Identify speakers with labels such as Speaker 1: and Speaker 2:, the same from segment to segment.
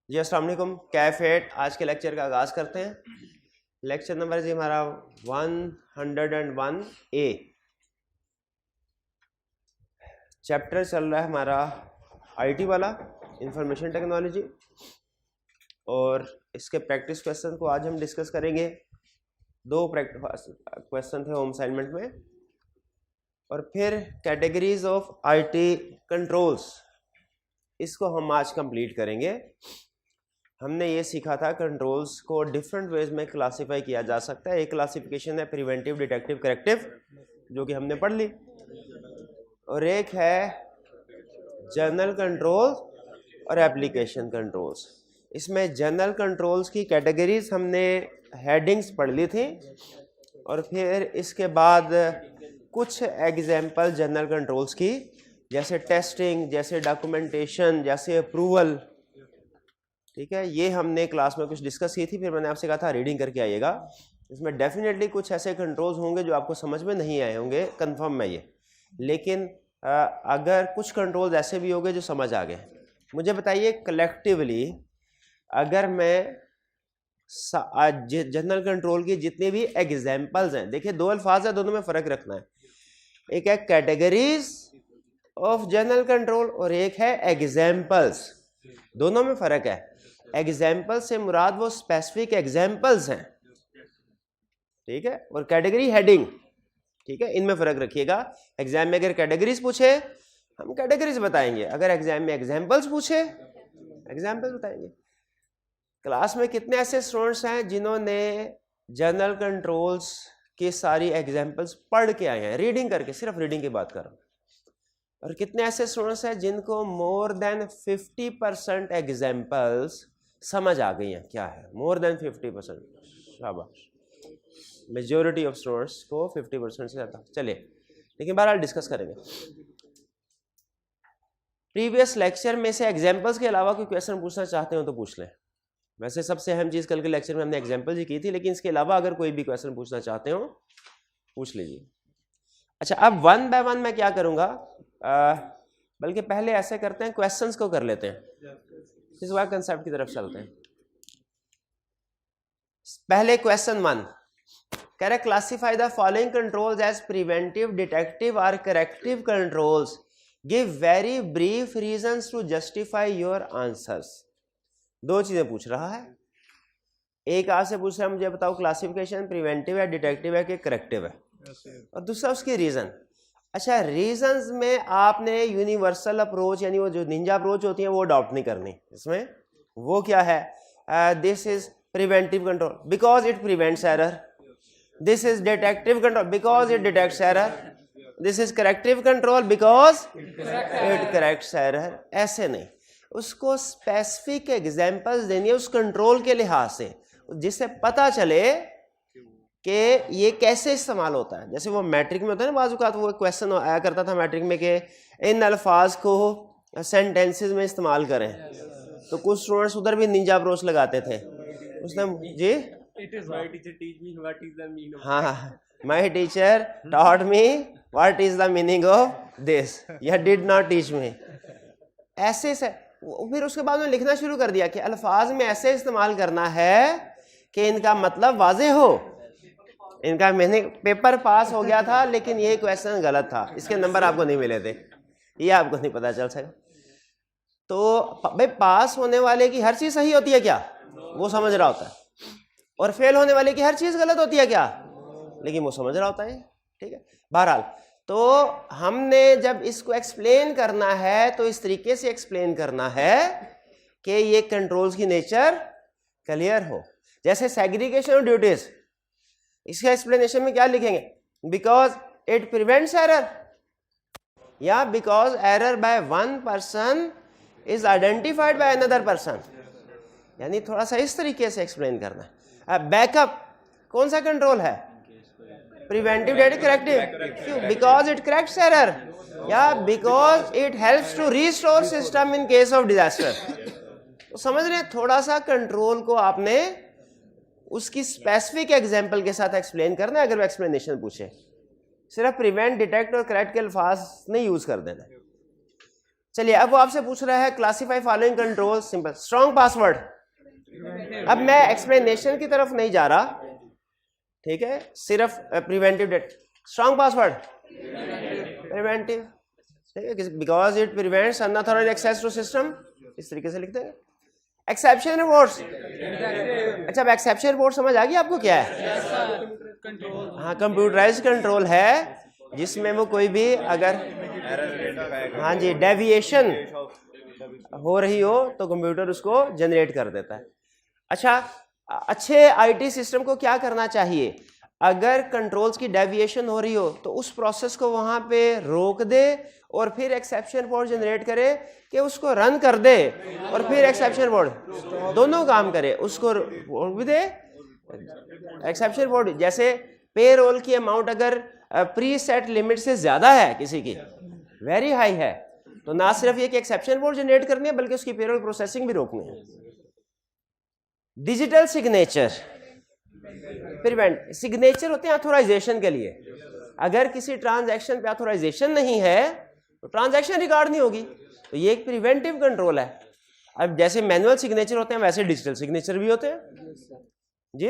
Speaker 1: जी अस्सलाम वालेकुम। कैफेट आज के लेक्चर का आगाज़ करते हैं। लेक्चर नंबर जी हमारा 101A। चैप्टर चल रहा है हमारा आईटी वाला, इंफॉर्मेशन टेक्नोलॉजी, और इसके प्रैक्टिस क्वेश्चन को आज हम डिस्कस करेंगे। दो प्रैक्टिस क्वेश्चन थे होम असाइनमेंट में, और फिर कैटेगरीज ऑफ आईटी कंट्रोल्स, इसको हम आज कंप्लीट करेंगे। हमने ये सीखा था कंट्रोल्स को डिफरेंट वेज में क्लासिफाई किया जा सकता है। एक क्लासिफिकेशन है प्रिवेंटिव, डिटेक्टिव, करेक्टिव, जो कि हमने पढ़ ली, और एक है जनरल कंट्रोल और एप्लीकेशन कंट्रोल्स। इसमें जनरल कंट्रोल्स की कैटेगरीज हमने हेडिंग्स पढ़ ली थी, और फिर इसके बाद कुछ एग्जाम्पल जनरल कंट्रोल्स की, जैसे टेस्टिंग, जैसे डॉक्यूमेंटेशन, जैसे अप्रूवल। ठीक है, ये हमने क्लास में कुछ डिस्कस की थी। फिर मैंने आपसे कहा था रीडिंग करके आइएगा। इसमें डेफिनेटली कुछ ऐसे कंट्रोल्स होंगे जो आपको समझ में नहीं आए होंगे, कंफर्म है ये, लेकिन अगर कुछ कंट्रोल्स ऐसे भी होंगे जो समझ आ गए। मुझे बताइए कलेक्टिवली, अगर मैं जनरल कंट्रोल की जितने भी एग्जाम्पल्स हैं, देखिए दो अल्फाज है, दोनों में फ़र्क रखना है। एक है कैटेगरीज ऑफ जनरल कंट्रोल और एक है एग्जाम्पल्स, दोनों में फ़र्क है। एग्जाम्पल से मुराद वो स्पेसिफिक एग्जाम्पल्स हैं, ठीक है, और कैटेगरी हेडिंग, ठीक है, इनमें फ़र्क रखिएगा। एग्जाम में अगर कैटेगरीज पूछे हम कैटेगरीज बताएंगे, अगर एग्जाम में एग्जाम्पल्स पूछे एग्जाम्पल्स बताएंगे। क्लास में कितने ऐसे स्टूडेंट्स हैं जिन्होंने जनरल कंट्रोल्स की सारी एग्जाम्पल्स पढ़ के आए हैं, रीडिंग करके, सिर्फ रीडिंग की बात कर रहा हूँ। और कितने ऐसे स्टूडेंट्स हैं जिनको मोर देन 50% एग्जाम्पल्स समझ आ गई हैं क्या है, मोर देन 50%। शाबाश, मेजॉरिटी ऑफ स्टूडेंट्स को 50% से ज़्यादा। चलिए, लेकिन बहरहाल डिस्कस करेंगे। प्रीवियस लेक्चर में से एग्जाम्पल्स के अलावा कोई क्वेश्चन पूछना चाहते हो तो पूछ लें। वैसे सबसे अहम चीज़ कल के लेक्चर में हमने एग्जाम्पल्स ही की थी, लेकिन इसके अलावा अगर कोई भी क्वेश्चन पूछना चाहते हो पूछ लीजिए। अच्छा, अब वन बाय वन मैं क्या करूँगा, बल्कि पहले ऐसे करते हैं, क्वेश्चंस को कर लेते हैं, इस बार कंसेप्ट की तरफ चलते हैं। पहले क्वेश्चन 1 कह रहे classify the following controls as preventive, detective और corrective controls, give very brief reasons to justify your answers. दो चीजें पूछ रहा है। एक आपसे पूछ रहा है मुझे बताओ क्लासिफिकेशन प्रिवेंटिव है, डिटेक्टिव है कि करेक्टिव है, और दूसरा उसकी रीजन। अच्छा, रीजंस में आपने यूनिवर्सल अप्रोच, यानी वो जो निंजा अप्रोच होती है, वो अडॉप्ट नहीं करनी इसमें। वो क्या है, this is preventive control because it prevents error, this is detective control because it detects error, this is corrective control because it corrects error. ऐसे नहीं, उसको स्पेसिफिक एग्जांपल्स देनी है उस कंट्रोल के लिहाज से, जिससे पता चले कि ये कैसे इस्तेमाल होता है। जैसे वो मैट्रिक में होता है ना, बाजू का तो वो क्वेश्चन आया करता था मैट्रिक में कि इन अल्फाज को सेंटेंसेस में इस्तेमाल करें, तो कुछ स्टूडेंट्स उधर भी निंजा अप्रोच लगाते थे। उसने जी हाँ, my teacher taught me what is the meaning of this, या डिड नॉट टीच मी। ऐसे से फिर उसके बाद में लिखना शुरू कर दिया कि अल्फाज में ऐसे इस्तेमाल करना है कि इनका मतलब वाजे हो, इनका मीनिंग। पेपर पास हो गया था, लेकिन ये क्वेश्चन गलत था, इसके नंबर आपको नहीं मिले थे, ये आपको नहीं पता चल सका। तो भाई पास होने वाले की हर चीज सही होती है क्या, वो समझ रहा होता है, और फेल होने वाले की हर चीज गलत होती है क्या, लेकिन वो समझ रहा होता है। ठीक है, बहरहाल तो हमने जब इसको एक्सप्लेन करना है तो इस तरीके से एक्सप्लेन करना है कि ये कंट्रोल्स की नेचर क्लियर हो। जैसे सेग्रीगेशन ऑफ ड्यूटीज, इसका एक्सप्लेनेशन में क्या लिखेंगे, बिकॉज इट प्रिवेंट्स एरर, या because error by one person is identified by another person, यानी थोड़ा सा इस तरीके से एक्सप्लेन करना है। अब बैकअप कौन सा कंट्रोल है, प्रिवेंटिव, करेक्टिव, क्यों, बिकॉज इट करेक्ट्स एरर, या because it helps to restore system in case of disaster. तो समझ रहे हैं, थोड़ा सा कंट्रोल को आपने उसकी स्पेसिफिक एग्जांपल के साथ एक्सप्लेन करना है। अगर वो एक्सप्लेनेशन पूछे, सिर्फ प्रिवेंट, डिटेक्ट और करेक्ट के अल्फाज नहीं यूज कर देना। चलिए अब वो आपसे पूछ रहा है classify following control simple strong password. अब मैं एक्सप्लेनेशन की तरफ नहीं जा रहा, ठीक है, सिर्फ प्रिवेंटिव डेट स्ट्रॉन्ग पासवर्ड प्रिवेंटिव, ठीक है, because it prevents unauthorised access to system, इस तरीके से लिखते हैं। एक्सेप्शन रिपोर्ट्स, अच्छा अब एक्सेप्शन रिपोर्ट समझ आ गई आपको क्या है? हाँ कंप्यूटराइज्ड कंट्रोल है जिसमें वो कोई भी अगर हाँ जी डेविएशन हो रही हो तो कंप्यूटर उसको जनरेट कर देता है। अच्छा अच्छे आईटी सिस्टम को क्या करना चाहिए? अगर कंट्रोल्स की डेविएशन हो रही हो तो उस प्रोसेस को वहां पे रोक दे और फिर एक्सेप्शन रिपोर्ट जनरेट करे कि उसको रन कर दे और फिर एक्सेप्शन रिपोर्ट दोनों काम करे, उसको रोक भी दे एक्सेप्शन रिपोर्ट। जैसे पे रोल की अमाउंट अगर प्री सेट लिमिट से ज्यादा है, किसी की वेरी हाई है, तो ना सिर्फ ये कि एक्सेप्शन रिपोर्ट जनरेट करनी है बल्कि उसकी पेरोल प्रोसेसिंग भी रोकनी है। डिजिटल सिग्नेचर प्रिवेंट, सिग्नेचर होते हैं ऑथोराइजेशन के लिए। अगर किसी ट्रांजैक्शन पे ऑथोराइजेशन नहीं है तो ट्रांजैक्शन रिकॉर्ड नहीं होगी, तो ये एक प्रिवेंटिव कंट्रोल है। अब जैसे मैनुअल सिग्नेचर होते हैं वैसे डिजिटल सिग्नेचर भी होते हैं जी।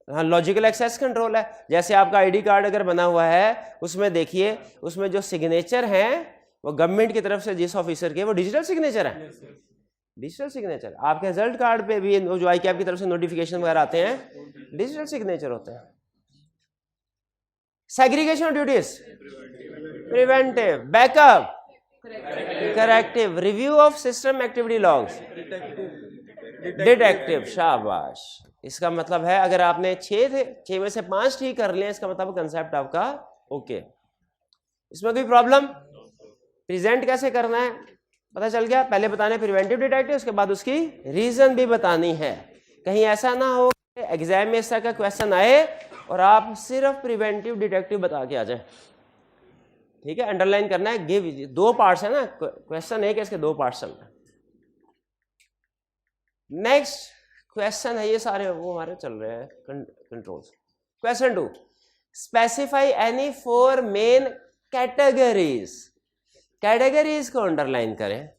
Speaker 1: हाँ लॉजिकल एक्सेस कंट्रोल है, जैसे आपका आईडी कार्ड अगर बना हुआ है उसमें देखिए उसमें जो सिग्नेचर हैं वो गवर्नमेंट की तरफ से जिस ऑफिसर के, वो डिजिटल सिग्नेचर है, डिजिटल सिग्नेचर। आपके रिजल्ट कार्ड पे भी जो ICAP की तरफ से नोटिफिकेशन वगैरह आते हैं डिजिटल सिग्नेचर होते हैं। Segregation duties preventive, backup corrective, review of system activity logs detective, शाबाश। इसका मतलब है अगर आपने 6 थे 6 में से 5 ठीक कर लिया, इसका मतलब कंसेप्ट आपका ओके। इसमें कोई प्रॉब्लम? प्रेजेंट कैसे करना है पता चल गया, पहले बताने प्रिवेंटिव डिटेक्टिव, उसके बाद उसकी रीजन भी बतानी है। कहीं ऐसा ना हो एग्जाम में इस तरह का क्वेश्चन आए और आप सिर्फ प्रिवेंटिव डिटेक्टिव बता के आ जाए, ठीक है। अंडरलाइन करना है, गिव 2 पार्ट्स है ना क्वेश्चन, एक इसके 2 पार्ट्स चलना है। नेक्स्ट क्वेश्चन है, ये सारे वो हमारे चल रहे हैं controls. Question 2, specify any 4 main categories, categories को अंडरलाइन करें।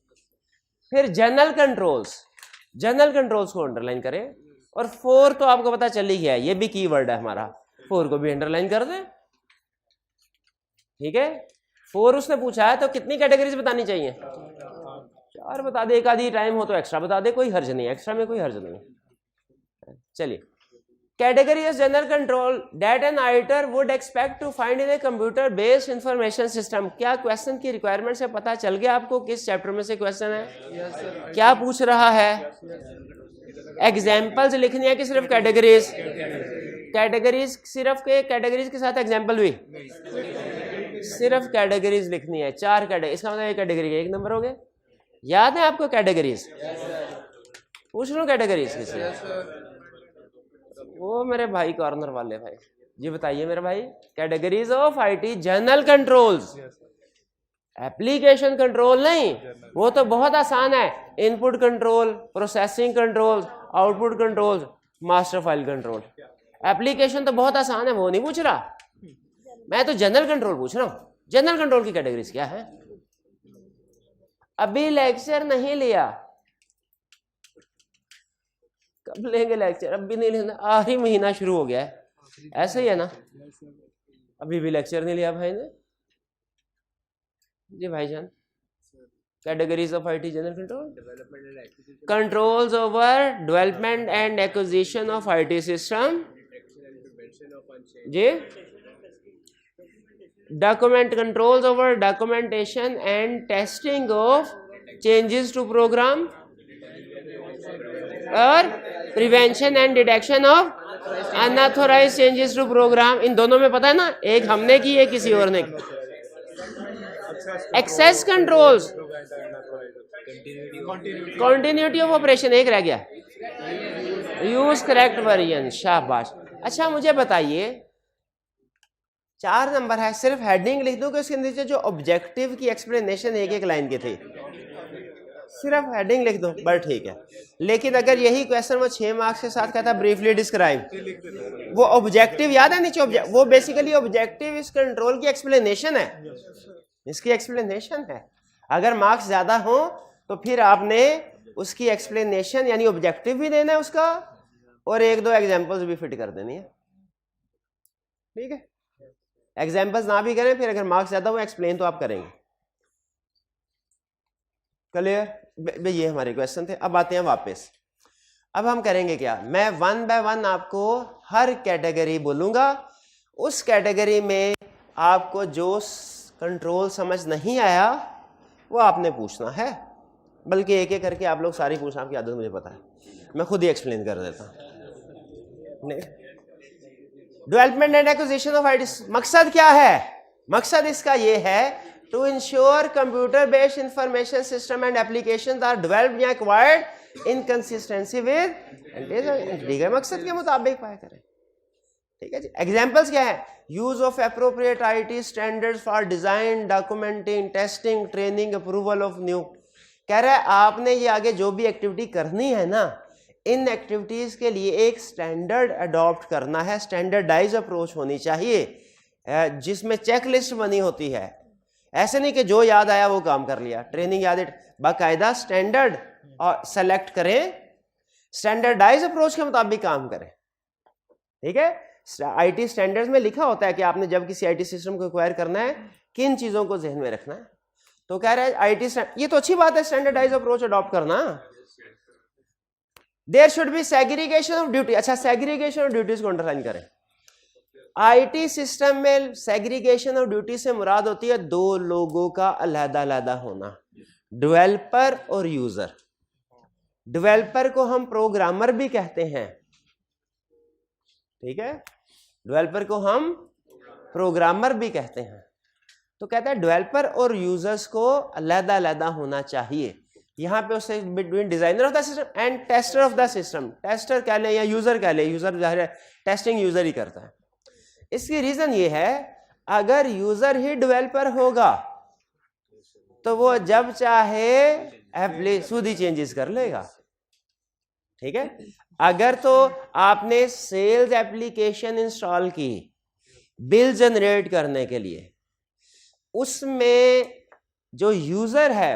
Speaker 1: फिर जनरल कंट्रोल्स, जनरल कंट्रोल्स को अंडरलाइन करें। और 4 तो आपको पता चल ही गया, ये भी कीवर्ड है हमारा, 4 को भी अंडरलाइन कर दें, ठीक है। 4 उसने पूछा है तो कितनी कैटेगरीज बतानी चाहिए? 4 बता दे, एक आधी टाइम हो तो एक्स्ट्रा बता दे, कोई हर्ज नहीं, एक्स्ट्रा में कोई हर्ज नहीं। चलिए, category is general control that an auditor would expect to find in a computer based information system. क्या क्वेश्चन की रिक्वायरमेंट से पता चल गया आपको किस चैप्टर में से क्वेश्चन है? क्या पूछ रहा है? एग्जाम्पल्स लिखनी है कि सिर्फ कैटेगरीज? कैटेगरीज सिर्फ के कैटेगरीज के साथ एग्जाम्पल भी? सिर्फ कैटेगरीज लिखनी है, 4 कैटेगरी, इसका मतलब एक कैटेगरी के 1 नंबर हो गए। याद है आपको कैटेगरीज? पूछ लो कैटेगरीज किसी वो मेरे भाई कॉर्नर वाले भाई जी, बताइए मेरे भाई। Categories of IT general controls, application control नहीं, वो तो बहुत आसान है। Input control, processing control, output control, master file control. Application तो बहुत आसान है, वो नहीं पूछ रहा, मैं तो जनरल कंट्रोल पूछ रहा हूं। जनरल कंट्रोल की कैटेगरीज क्या है? अभी लेक्चर नहीं लिया, कब लेंगे लेक्चर? अब भी नहीं लेना, आखिरी महीना शुरू हो गया है, ऐसे ही है ना। अभी भी लेक्चर नहीं लिया भाई ने जी। भाईजान, categories of IT general control, controls over development and acquisition of IT system जी। Document, controls over documentation and testing of changes to program, और prevention and detection of unauthorized changes to program. इन दोनों में पता है ना, एक हमने की है किसी और ने। Access controls, continuity of operation एक रह गया, यूज करेक्ट वर्जन, शाबाश। अच्छा मुझे बताइए, 4 नंबर है, सिर्फ हेडिंग लिख दूं कि उसके नीचे जो ऑब्जेक्टिव की एक्सप्लेनेशन एक लाइन की थी, सिर्फ हेडिंग लिख दो बस ठीक है। लेकिन अगर यही क्वेश्चन वो 6 मार्क्स के साथ कहता ब्रीफली डिस्क्राइब, वो ऑब्जेक्टिव याद है नीचे, वो बेसिकली ऑब्जेक्टिव इस कंट्रोल की एक्सप्लेनेशन है, इसकी एक्सप्लेनेशन है। अगर मार्क्स ज्यादा हो तो फिर आपने उसकी एक्सप्लेनेशन यानी ऑब्जेक्टिव भी देना है उसका, और एक दो एग्जांपल्स भी फिट कर देनी है, ठीक है। एग्जांपल्स ना भी करें, फिर अगर मार्क्स ज्यादा हो एक्सप्लेन तो आप करेंगे। क्लियर? ये हमारे क्वेश्चन थे। अब आते हैं वापस। अब हम करेंगे क्या, मैं 1 बाय 1 आपको हर कैटेगरी बोलूंगा, उस कैटेगरी में आपको जो कंट्रोल समझ नहीं आया वो आपने पूछना है, बल्कि एक एक करके आप लोग सारी पूछना, आपकी आदत मुझे पता है, मैं खुद ही एक्सप्लेन कर देता हूं। Development and acquisition of ITs, मकसद क्या है? मकसद इसका ये है to ensure computer based information system and applications are developed या acquired in consistency with entity के मकसद के मुताबिक पाया करें, ठीक है जी। एग्जांपल्स क्या है? Use of appropriate IT standards for design, documenting, testing, training, approval of new. कह रहा है आपने ये आगे जो भी एक्टिविटी करनी है ना, इन एक्टिविटीज के लिए एक स्टैंडर्ड अडॉप्ट करना है, स्टैंडर्डाइज अप्रोच होनी चाहिए जिसमें चेकलिस्ट बनी होती है। ऐसे नहीं कि जो याद आया वो काम कर लिया। ट्रेनिंग याद, बाकायदा स्टैंडर्ड और सेलेक्ट करें, स्टैंडर्डाइज अप्रोच के मुताबिक काम करें, ठीक है। आईटी स्टैंडर्ड्स में लिखा होता है कि आपने जब किसी आईटी सिस्टम को एक्वायर करना है किन चीजों को ध्यान में रखना है। तो कह रहा है आईटी, ये तो अच्छी बात है स्टैंडर्डाइज अप्रोच अडॉप्ट करना। There should be segregation of duty. अच्छा, सेग्रीगेशन ऑफ ड्यूटीज को अंडरलाइन करें। आईटी सिस्टम में सेग्रीगेशन ऑफ ड्यूटी से मुराद होती है दो लोगों का अलग अलग होना, डेवलपर और यूजर। डेवलपर को हम प्रोग्रामर भी कहते हैं, ठीक है, डेवलपर को हम प्रोग्रामर भी कहते हैं। तो कहता है डेवलपर और यूजर्स को अलग अलग होना चाहिए। यहां पे उससे between designer of the system and tester of the system, tester कह ले या यूजर कह ले, यूजर जाहिर है टेस्टिंग यूजर ही करता है। इसकी रीजन ये है, अगर यूजर ही डेवलपर होगा तो वो जब चाहे खुद ही चेंजेस कर लेगा, ठीक है। अगर तो आपने सेल्स एप्लीकेशन इंस्टॉल की बिल जनरेट करने के लिए, उसमें जो यूजर है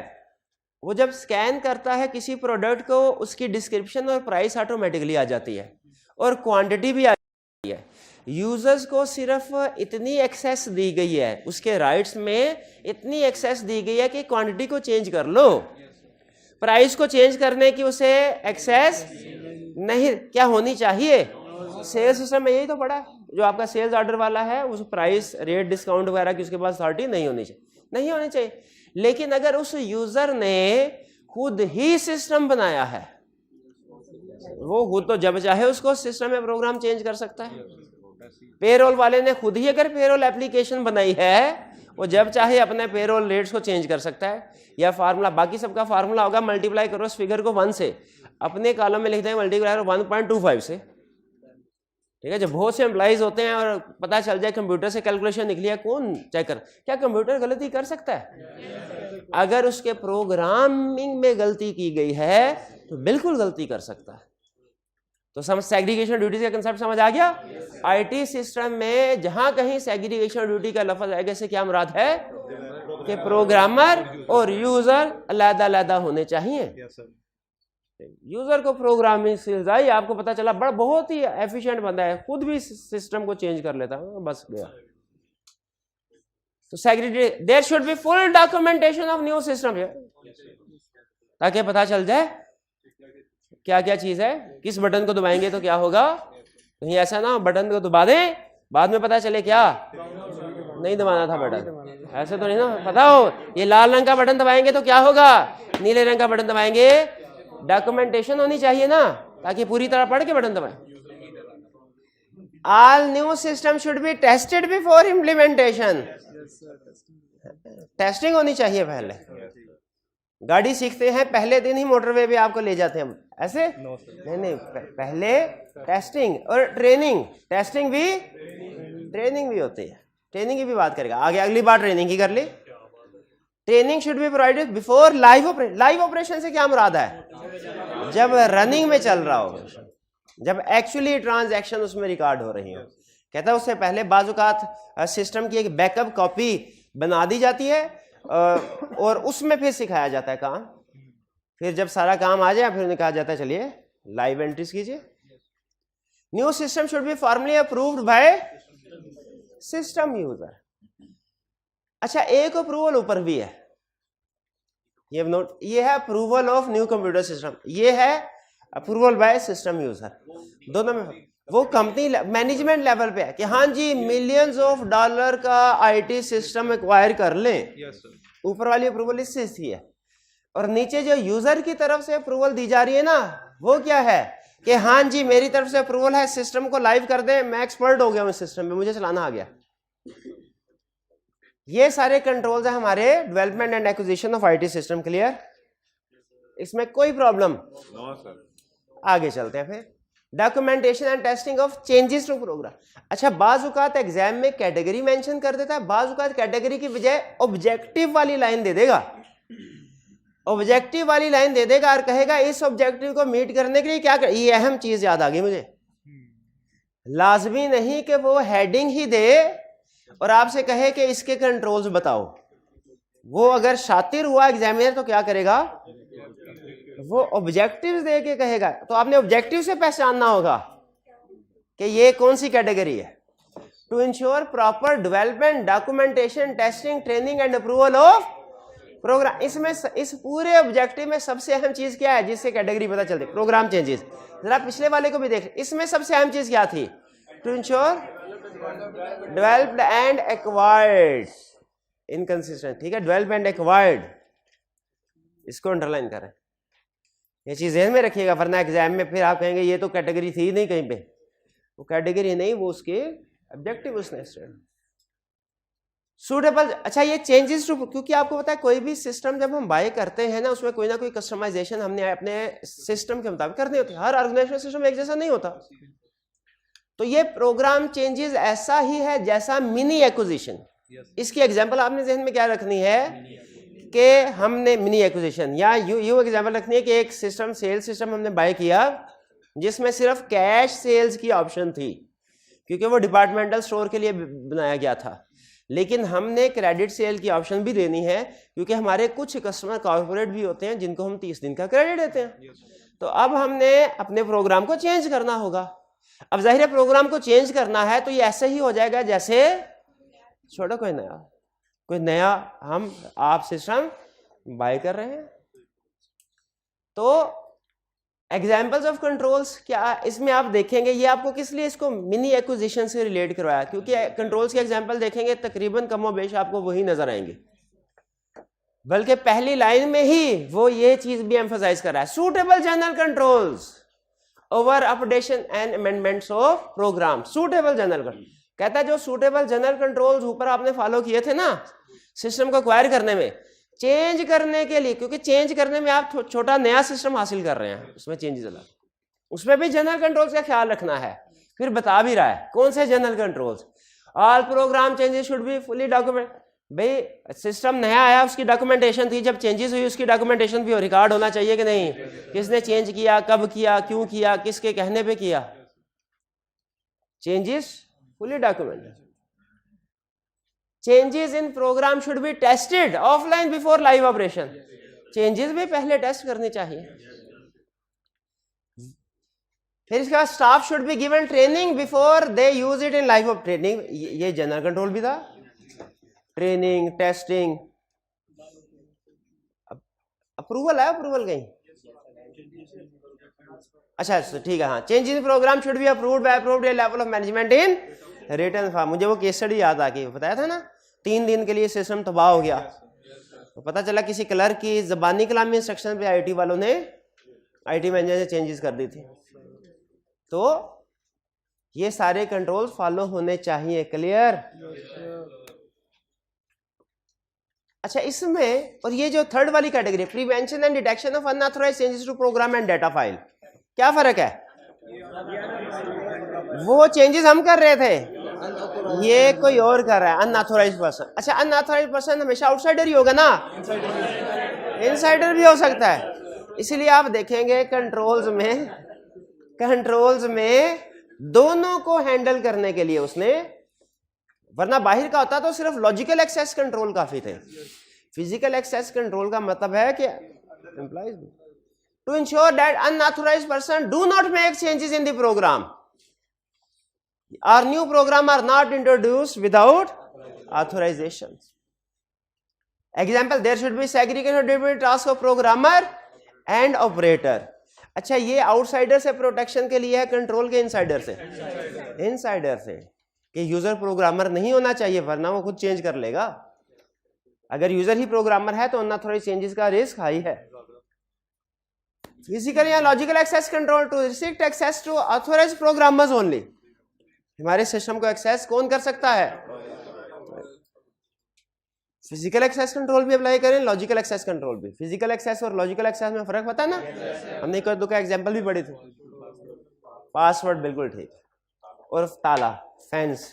Speaker 1: वो जब स्कैन करता है किसी प्रोडक्ट को, उसकी डिस्क्रिप्शन और प्राइस ऑटोमेटिकली आ जाती है और क्वांटिटी भी आ जाती है। यूजर्स को सिर्फ इतनी एक्सेस दी गई है, उसके राइट्स में इतनी एक्सेस दी गई है कि क्वांटिटी को चेंज कर लो, प्राइस को चेंज करने की उसे एक्सेस नहीं क्या होनी चाहिए। सेल्स सिस्टम में यही तो पड़ा है, जो आपका सेल्स ऑर्डर वाला है उस प्राइस रेट डिस्काउंट वगैरह की उसके पास अथॉरिटी नहीं होनी चाहिए। लेकिन अगर उस यूजर ने खुद ही सिस्टम बनाया है, वो खुद तो जब चाहे उसको सिस्टम में प्रोग्राम चेंज कर सकता है। पेरोल वाले ने खुद ही अगर पेरोल एप्लीकेशन बनाई है, वो जब चाहे अपने पेरोल रेट्स को चेंज कर सकता है। या फार्मूला, बाकी सबका फार्मूला होगा मल्टीप्लाई करो इस फिगर को 1 से, अपने कॉलम में लिख देंगे मल्टीप्लाई करो 1.25 से, ठीक है। जब बहुत से एम्प्लॉइज होते हैं और पता चल जाए कंप्यूटर से कैलकुलेशन निकली है, कौन चेक कर? क्या कंप्यूटर गलती कर सकता है? अगर उसके प्रोग्रामिंग में गलती की गई है तो बिल्कुल गलती कर सकता है। तो समझ, सेग्रीगेशन ड्यूटी का कंसेप्ट समझ आ गया? आईटी सिस्टम में जहां कहीं सेग्रीगेशन ड्यूटी का लफ्ज आएगा, इससे क्या मुराद है कि प्रोग्रामर और यूजर अलग अलग होने चाहिए। यूजर को प्रोग्रामिंग स्किल्स आई, आपको पता चला बड़ा बहुत ही एफिशिएंट बंदा है, खुद भी सिस्टम को चेंज कर लेता है, बस गया। तो segregate, there should be full documentation of new system, ताकि पता चल जाए क्या क्या चीज है, किस बटन को दबाएंगे तो क्या होगा। कहीं ऐसा ना बटन को दबा दें, बाद में पता चले क्या नहीं दबाना था बटन, ऐसे तो नहीं ना। पता हो ये लाल रंग का बटन दबाएंगे तो क्या होगा, नीले रंग का बटन दबाएंगे, डॉक्यूमेंटेशन होनी चाहिए ना, ताकि पूरी तरह पढ़ के बटन दबाएं। All new system should be tested before implementation, testing होनी चाहिए पहले। गाड़ी सीखते हैं पहले दिन ही मोटरवे पे आपको ले जाते हैं हम, ऐसे नहीं, पहले टेस्टिंग और ट्रेनिंग, टेस्टिंग भी ट्रेनिंग भी होती है, ट्रेनिंग की भी बात करेगा आगे, अगली बार ट्रेनिंग की कर ली। Training should be provided before live operation. Live operation से क्या मुराद है? जब रनिंग में चल रहा हो, जब एक्चुअली ट्रांजैक्शन उसमें रिकॉर्ड हो रही हो। कहता है उससे पहले बाजुकात सिस्टम की एक बैकअप कॉपी बना दी जाती है, और उसमें फिर सिखाया जाता है काम। फिर जब सारा काम आ जाए फिर उन्हें कहा जाता है चलिए लाइव एंट्रीज कीजिए। New system should be formally approved by system user. अच्छा, एक अप्रूवल ऊपर भी है, ये नोट, ये है approval of new computer system, ये है अप्रूवल बाय सिस्टम यूजर। दोनों में वो कंपनी मैनेजमेंट लेवल पे है कि हाँ जी मिलियंस ऑफ डॉलर का आईटी सिस्टम एक्वायर कर लें, ऊपर वाली अप्रूवल इससे थी है। और नीचे जो यूजर की तरफ से अप्रूवल दी जा रही है ना, वो क्या है कि हाँ जी मेरी तरफ से अप्रूवल है, सिस्टम को लाइव कर दें, मैं एक्सपर्ट हो गया हूं इस सिस्टम में, मुझे चलाना आ गया। ये सारे कंट्रोल्स है हमारे development and acquisition of IT system. Clear? इसमें कोई प्रॉब्लम?
Speaker 2: No sir.
Speaker 1: आगे चलते हैं फिर। Documentation and testing of changes to program. अच्छा, बाज औकात एग्जाम में कैटेगरी मेंशन कर देता है, बाज औकात कैटेगरी की बजाय ऑब्जेक्टिव वाली लाइन दे देगा, ऑब्जेक्टिव वाली लाइन दे देगा और कहेगा इस ऑब्जेक्टिव को मीट करने के लिए क्या कर, ये अहम चीज याद आ गई मुझे। लाजमी नहीं कि वो हेडिंग ही दे और आपसे कहे कि इसके कंट्रोल्स बताओ। वो अगर शातिर हुआ एग्जामिनर तो क्या करेगा, वो ऑब्जेक्टिव्स दे के कहेगा। तो आपने ऑब्जेक्टिव से पहचानना होगा कि ये कौन सी कैटेगरी है। To ensure proper development, documentation, testing, training and approval of program. इसमें इस पूरे ऑब्जेक्टिव में सबसे अहम चीज क्या है जिससे कैटेगरी पता चलती है? Program changes. जरा पिछले वाले को भी देख, इसमें सबसे अहम चीज क्या थी? To ensure developed and acquired inconsistent. ठीक है, डेवलप्ड एंड एक्वायर्ड, इसको अंडरलाइन करें, ये चीज ध्यान में रखिएगा, वरना एग्जाम में फिर आप कहेंगे ये तो कैटेगरी थी नहीं कहीं पे। वो कैटेगरी नहीं, वो उसके ऑब्जेक्टिव उसने सूटेबल। अच्छा, ये चेंजेस टू, क्योंकि आपको पता है कोई भी सिस्टम जब हम बाय करते हैं ना, उसमें कोई ना कोई कस्टमाइजेशन हमने अपने सिस्टम के मुताबिक करनी होती है। हर ऑर्गेनाइजेशन सिस्टम एक जैसा नहीं होता। तो ये प्रोग्राम चेंजेस ऐसा ही है जैसा मिनी एक्विजिशन। इसकी एग्जांपल आपने ज़हन में क्या रखनी है कि हमने मिनी एक्विजिशन, या यू एग्जांपल रखनी है कि एक सिस्टम, सेल्स सिस्टम हमने बाय किया जिसमें सिर्फ कैश सेल्स की ऑप्शन थी, क्योंकि वो डिपार्टमेंटल स्टोर के लिए बनाया गया था। लेकिन हमने क्रेडिट सेल की ऑप्शन भी देनी है, क्योंकि हमारे कुछ कस्टमर कॉर्पोरेट भी होते हैं जिनको हम 30 दिन का क्रेडिट देते हैं। तो अब हमने अपने प्रोग्राम को चेंज करना होगा। अब जाहिर है प्रोग्राम को चेंज करना है तो ये ऐसे ही हो जाएगा जैसे छोड़ो कोई नया हम आप सिस्टम बाय कर रहे हैं। तो एग्जाम्पल्स ऑफ कंट्रोल्स क्या, इसमें आप देखेंगे ये आपको किस लिए इसको मिनी एक्विजिशन से रिलेट करवाया, क्योंकि कंट्रोल्स के एग्जाम्पल देखेंगे तकरीबन कमोबेश आपको वही नजर आएंगे, बल्कि पहली लाइन में ही वो ये चीज भी एम्फसाइज कर रहा है, suitable general controls over updation and amendments of program. Suitable general control कहता है जो सूटेबल जनरल कंट्रोल्स ऊपर आपने फॉलो किए थे ना सिस्टम को एक्वायर करने में, चेंज करने के लिए, क्योंकि चेंज करने में आप छोटा नया सिस्टम हासिल कर रहे हैं, उसमें चेंजेस अलग, उसमें भी जनरल कंट्रोल्स का ख्याल रखना है। फिर बता भी रहा है कौन से general controls. All programme changes should be fully document. भाई सिस्टम नया आया, उसकी डॉक्यूमेंटेशन थी, जब चेंजेस हुई उसकी डॉक्यूमेंटेशन भी रिकॉर्ड होना चाहिए कि नहीं, किसने चेंज किया, कब किया, क्यों किया, किसके कहने पे किया। Changes fully documented. Changes in programme should be tested offline before live operation. Changes भी पहले टेस्ट करनी चाहिए। फिर इसके बाद staff should be given training before they use it in live of training. ये जनरल कंट्रोल भी था, ट्रेनिंग, टेस्टिंग, अप्रूवल है, अप्रूवल कहीं, अच्छा ठीक है, हाँ। Changes in programme should be approved by approved level of management in return form. मुझे वो केस स्टडी याद आ गई, बताया था ना 3 दिन के लिए सिस्टम तबाह हो गया, तो पता चला किसी क्लर्क की ज़बानी कलामी इंस्ट्रक्शन पे आईटी वालों ने, आईटी मैनेजर ने चेंजेस कर दी थी। तो ये सारे कंट्रोल फॉलो होने चाहिए। क्लियर? अच्छा, इसमें और ये जो थर्ड वाली category prevention and detection of unauthorised changes to program and data file, क्या फर्क है? वो चेंजेस हम कर रहे थे, ये कोई और कर रहा है, अनऑथराइज्ड पर्सन। अच्छा, अनऑथराइज्ड पर्सन हमेशा आउटसाइडर ही होगा ना, इनसाइडर भी हो सकता है। इसलिए आप देखेंगे कंट्रोल्स में दोनों को हैंडल करने के लिए उसने, वरना बाहर का होता तो सिर्फ लॉजिकल एक्सेस कंट्रोल काफी थे, फिजिकल एक्सेस कंट्रोल का मतलब है कि employees to ensure that unauthorized person do not make changes in the program और new program are not introduced without authorization. Example, there should be segregation duty task of programmer and operator. अच्छा, ये outsider से protection के लिए है, control के insider से? Insider से, कि यूजर प्रोग्रामर नहीं होना चाहिए वरना वो खुद चेंज कर लेगा. अगर यूजर ही प्रोग्रामर है तो अनऑथराइज्ड चेंजेस का रिस्क हाई है. फिजिकल या logical access control to restrict access to authorised programmers only. हमारे सिस्टम को एक्सेस कौन कर सकता है? फिजिकल एक्सेस कंट्रोल भी अप्लाई करें, लॉजिकल एक्सेस कंट्रोल भी. फिजिकल एक्सेस और लॉजिकल एक्सेस में फर्क पता है ना? हमने एक दो का एग्जांपल भी पढ़ी थी. पासवर्ड बिल्कुल ठीक, और ताला, फेंस.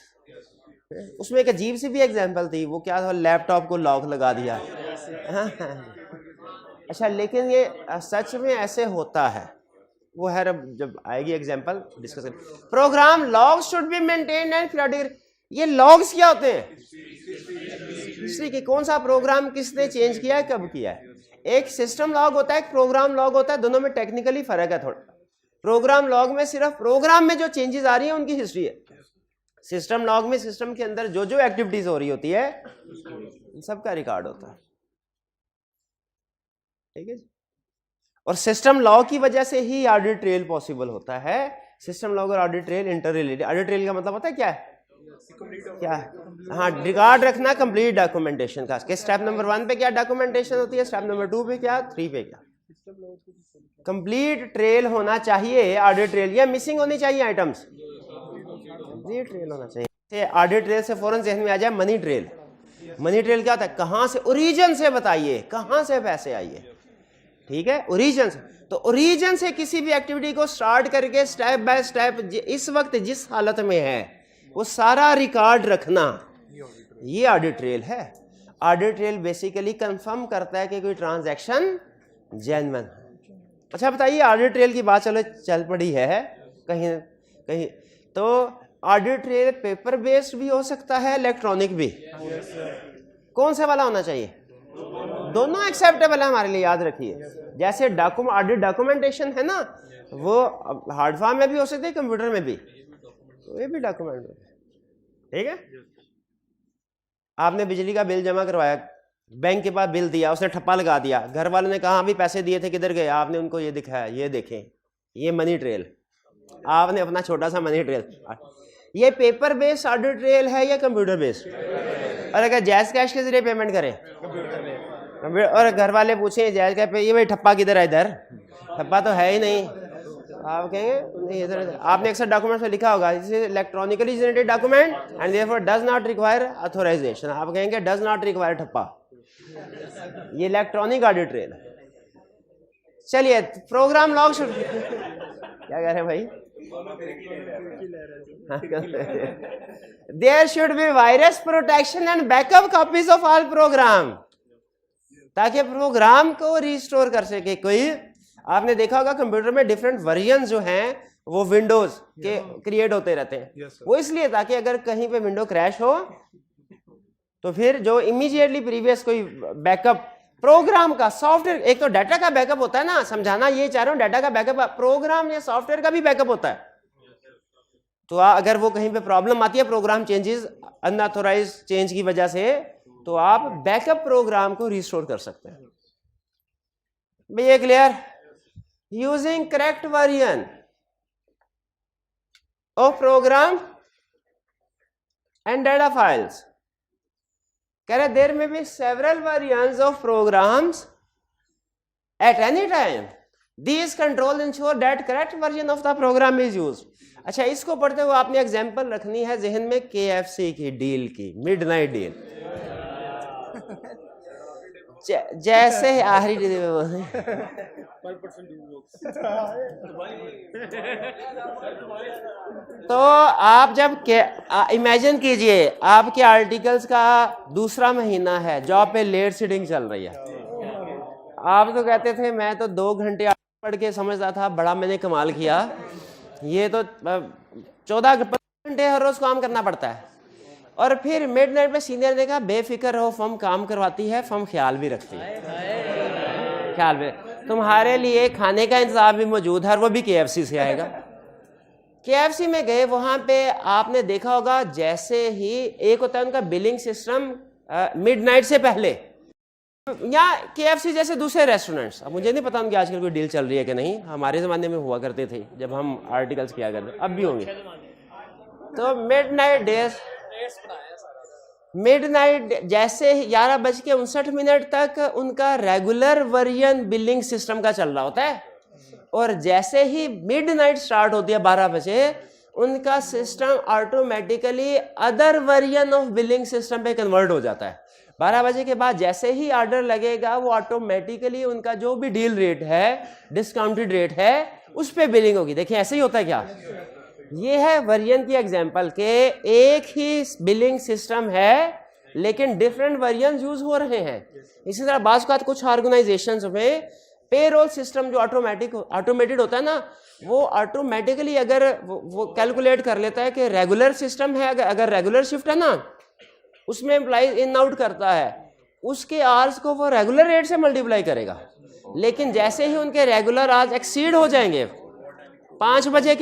Speaker 1: उसमें एक अजीब सी भी एग्जांपल थी, वो क्या था, लैपटॉप को लॉक लगा दिया. अच्छा, लेकिन ये सच में ऐसे होता है, वो है जब आएगी एग्जांपल डिस्कस करें. Program logs should be maintained and periodic. ये लॉग्स क्या होते हैं? हिस्ट्री की, कौन सा प्रोग्राम किसने चेंज किया है, कब किया है. एक सिस्टम लॉग होता है, एक प्रोग्राम लॉग होता है, दोनों में टेक्निकली फर्क है थोड़ा. प्रोग्राम लॉग में सिर्फ प्रोग्राम में जो चेंजेस आ रही है उनकी हिस्ट्री है. सिस्टम लॉग में सिस्टम के अंदर जो जो एक्टिविटीज हो रही होती है सबका रिकॉर्ड होता है. ठीक है जी. और सिस्टम लॉग की वजह से ही ऑडिट ट्रेल पॉसिबल होता है. सिस्टम लॉग और audit trail inter related. Audit trail का मतलब होता है क्या है? क्या है? हाँ, रिकॉर्ड रखना कंप्लीट डॉक्यूमेंटेशन का. स्टेप नंबर 1 पे क्या डॉक्यूमेंटेशन होती है, स्टेप नंबर 2 पे क्या, 3 पे क्या. कंप्लीट ट्रेल होना चाहिए ऑडिट ट्रेल, या मिसिंग होनी चाहिए आइटम्स? कंप्लीट ट्रेल होना चाहिए. ऑडिट ट्रेल से फौरन ज़हन में आ जाए मनी ट्रेल. मनी ट्रेल क्या होता है? कहाँ से, ओरिजिन से बताइए कहाँ से पैसे आइए. ठीक है, ओरिजिन से. तो ओरिजिन से किसी भी एक्टिविटी को स्टार्ट करके स्टेप बाय स्टेप इस वक्त जिस हालत में है वो सारा रिकॉर्ड रखना, ये ऑडिट ट्रेल है. ऑडिट ट्रेल बेसिकली कंफर्म करता है कि कोई ट्रांजैक्शन जेन्युइन है. अच्छा बताइए, ऑडिट ट्रेल की बात चलो चल पड़ी है कहीं कहीं, तो ऑडिट ट्रेल पेपर बेस्ड भी हो सकता है, इलेक्ट्रॉनिक भी. कौन से वाला होना चाहिए? दोनों एक्सेप्टेबल है हमारे लिए, याद रखिए. जैसे ऑडिट डॉक्यूमेंटेशन है ना, वो हार्ड फॉर्म में भी हो सकती है, कंप्यूटर में भी, तो ये भी डॉक्यूमेंट. ठीक है, आपने बिजली का बिल जमा करवाया, बैंक के पास बिल दिया, उसने ठप्पा लगा दिया, घर वालों ने कहा अभी पैसे दिए थे किधर गए, आपने उनको ये दिखाया, ये देखें, ये मनी ट्रेल. आपने अपना छोटा सा मनी ट्रेल. ये पेपर बेस्ड ऑडिट ट्रेल है या कंप्यूटर बेस्ड? और अगर जैज कैश के जरिए पेमेंट करें, और घर वाले पूछें जैज कैश पे, ये भाई ठप्पा किधर है, इधर ठप्पा तो है ही नहीं, आप कहेंगे नहीं इधर. आपने अक्सर डॉक्यूमेंट में लिखा होगा electronically generated document and therefore does not require authorisation. आप कहेंगे डज नॉट रिक्वायर ठप्पा. ये इलेक्ट्रॉनिक ऑडिट ट्रेल है. चलिए, प्रोग्राम लॉग शुड क्या कह रहे हैं भाई? There should be virus protection and backup copies of all program, ताकि प्रोग्राम को रिस्टोर कर सके कोई. आपने देखा होगा कंप्यूटर में डिफरेंट वर्जन जो हैं वो विंडोज के क्रिएट होते रहते हैं. वो इसलिए ताकि अगर कहीं पे विंडो क्रैश हो तो फिर जो इमीडिएटली प्रीवियस कोई बैकअप प्रोग्राम का, सॉफ्टवेयर, एक तो डाटा का बैकअप होता है ना, समझाना ये चाह रहा हूं, डाटा का बैकअप, प्रोग्राम या सॉफ्टवेयर का भी बैकअप होता है. तो अगर वो कहीं पे प्रॉब्लम आती है, प्रोग्राम चेंजेस अनऑथराइज्ड चेंज की वजह से, तो आप बैकअप प्रोग्राम को रिस्टोर कर सकते हैं. भैया clear? Using correct version of program and data files. कह रहे there may be several versions of programs at any time. These control ensure that correct version of the program is used. अच्छा, इसको पढ़ते हुए आपने एग्जांपल रखनी है जहन में KFC की डील की, मिडनाइट डील. जैसे आखिरी तो आप जब इमेजिन कीजिए आपके आर्टिकल्स का दूसरा महीना है, जॉब पे लेट सीटिंग चल रही है. आप तो कहते थे मैं तो 2 घंटे पढ़ के समझता था, बड़ा मैंने कमाल किया. ये तो 14 घंटे हर रोज काम करना पड़ता है. और फिर मिडनाइट पे सीनियर ने कहा बेफिक्र रहो, फर्म काम करवाती है, फर्म ख्याल भी रखती है, ख्याल भी, तुम्हारे लिए खाने का इंतजाम भी मौजूद है, और वो भी KFC से आएगा। KFC में गए, वहां पे आपने देखा होगा जैसे ही एक होता है उनका बिलिंग सिस्टम मिडनाइट से पहले, या KFC जैसे दूसरे रेस्टोरेंट्स, अब मुझे नहीं पता उनकी आजकल कोई डील चल रही है कि नहीं, हमारे ज़माने में हुआ करते थे जब हम आर्टिकल्स किया करते, अब भी होंगे। तो मिडनाइट जैसे 11:59 तक उनका रेगुलर वर्जन बिलिंग सिस्टम का चल रहा होता है, और जैसे ही मिडनाइट स्टार्ट होती है 12 बजे, उनका system automatically other version of billing system पे कन्वर्ट हो जाता है। 12 बजे के बाद जैसे ही ऑर्डर लगेगा, वो ऑटोमेटिकली उनका जो भी डील रेट है, डिस्काउंटेड रेट है, उस पर बिलिंग होगी। देखिए ऐसे ही होता है क्या, ये है वर्जन की एग्जांपल के एक ही बिलिंग सिस्टम है लेकिन डिफरेंट वर्जन यूज हो रहे हैं। इसी तरह बात कुछ ऑर्गेनाइजेशंस में पेरोल सिस्टम जो ऑटोमेटेड होता है ना, वो ऑटोमेटिकली अगर वो कैलकुलेट कर लेता है कि रेगुलर सिस्टम है, अगर रेगुलर शिफ्ट है ना, उसमें एम्प्लॉइज इन आउट करता है, उसके आवर्स को वो रेगुलर रेट से मल्टीप्लाई करेगा। लेकिन जैसे ही उनके रेगुलर आवर्स एक्सीड हो जाएंगे 5 बजे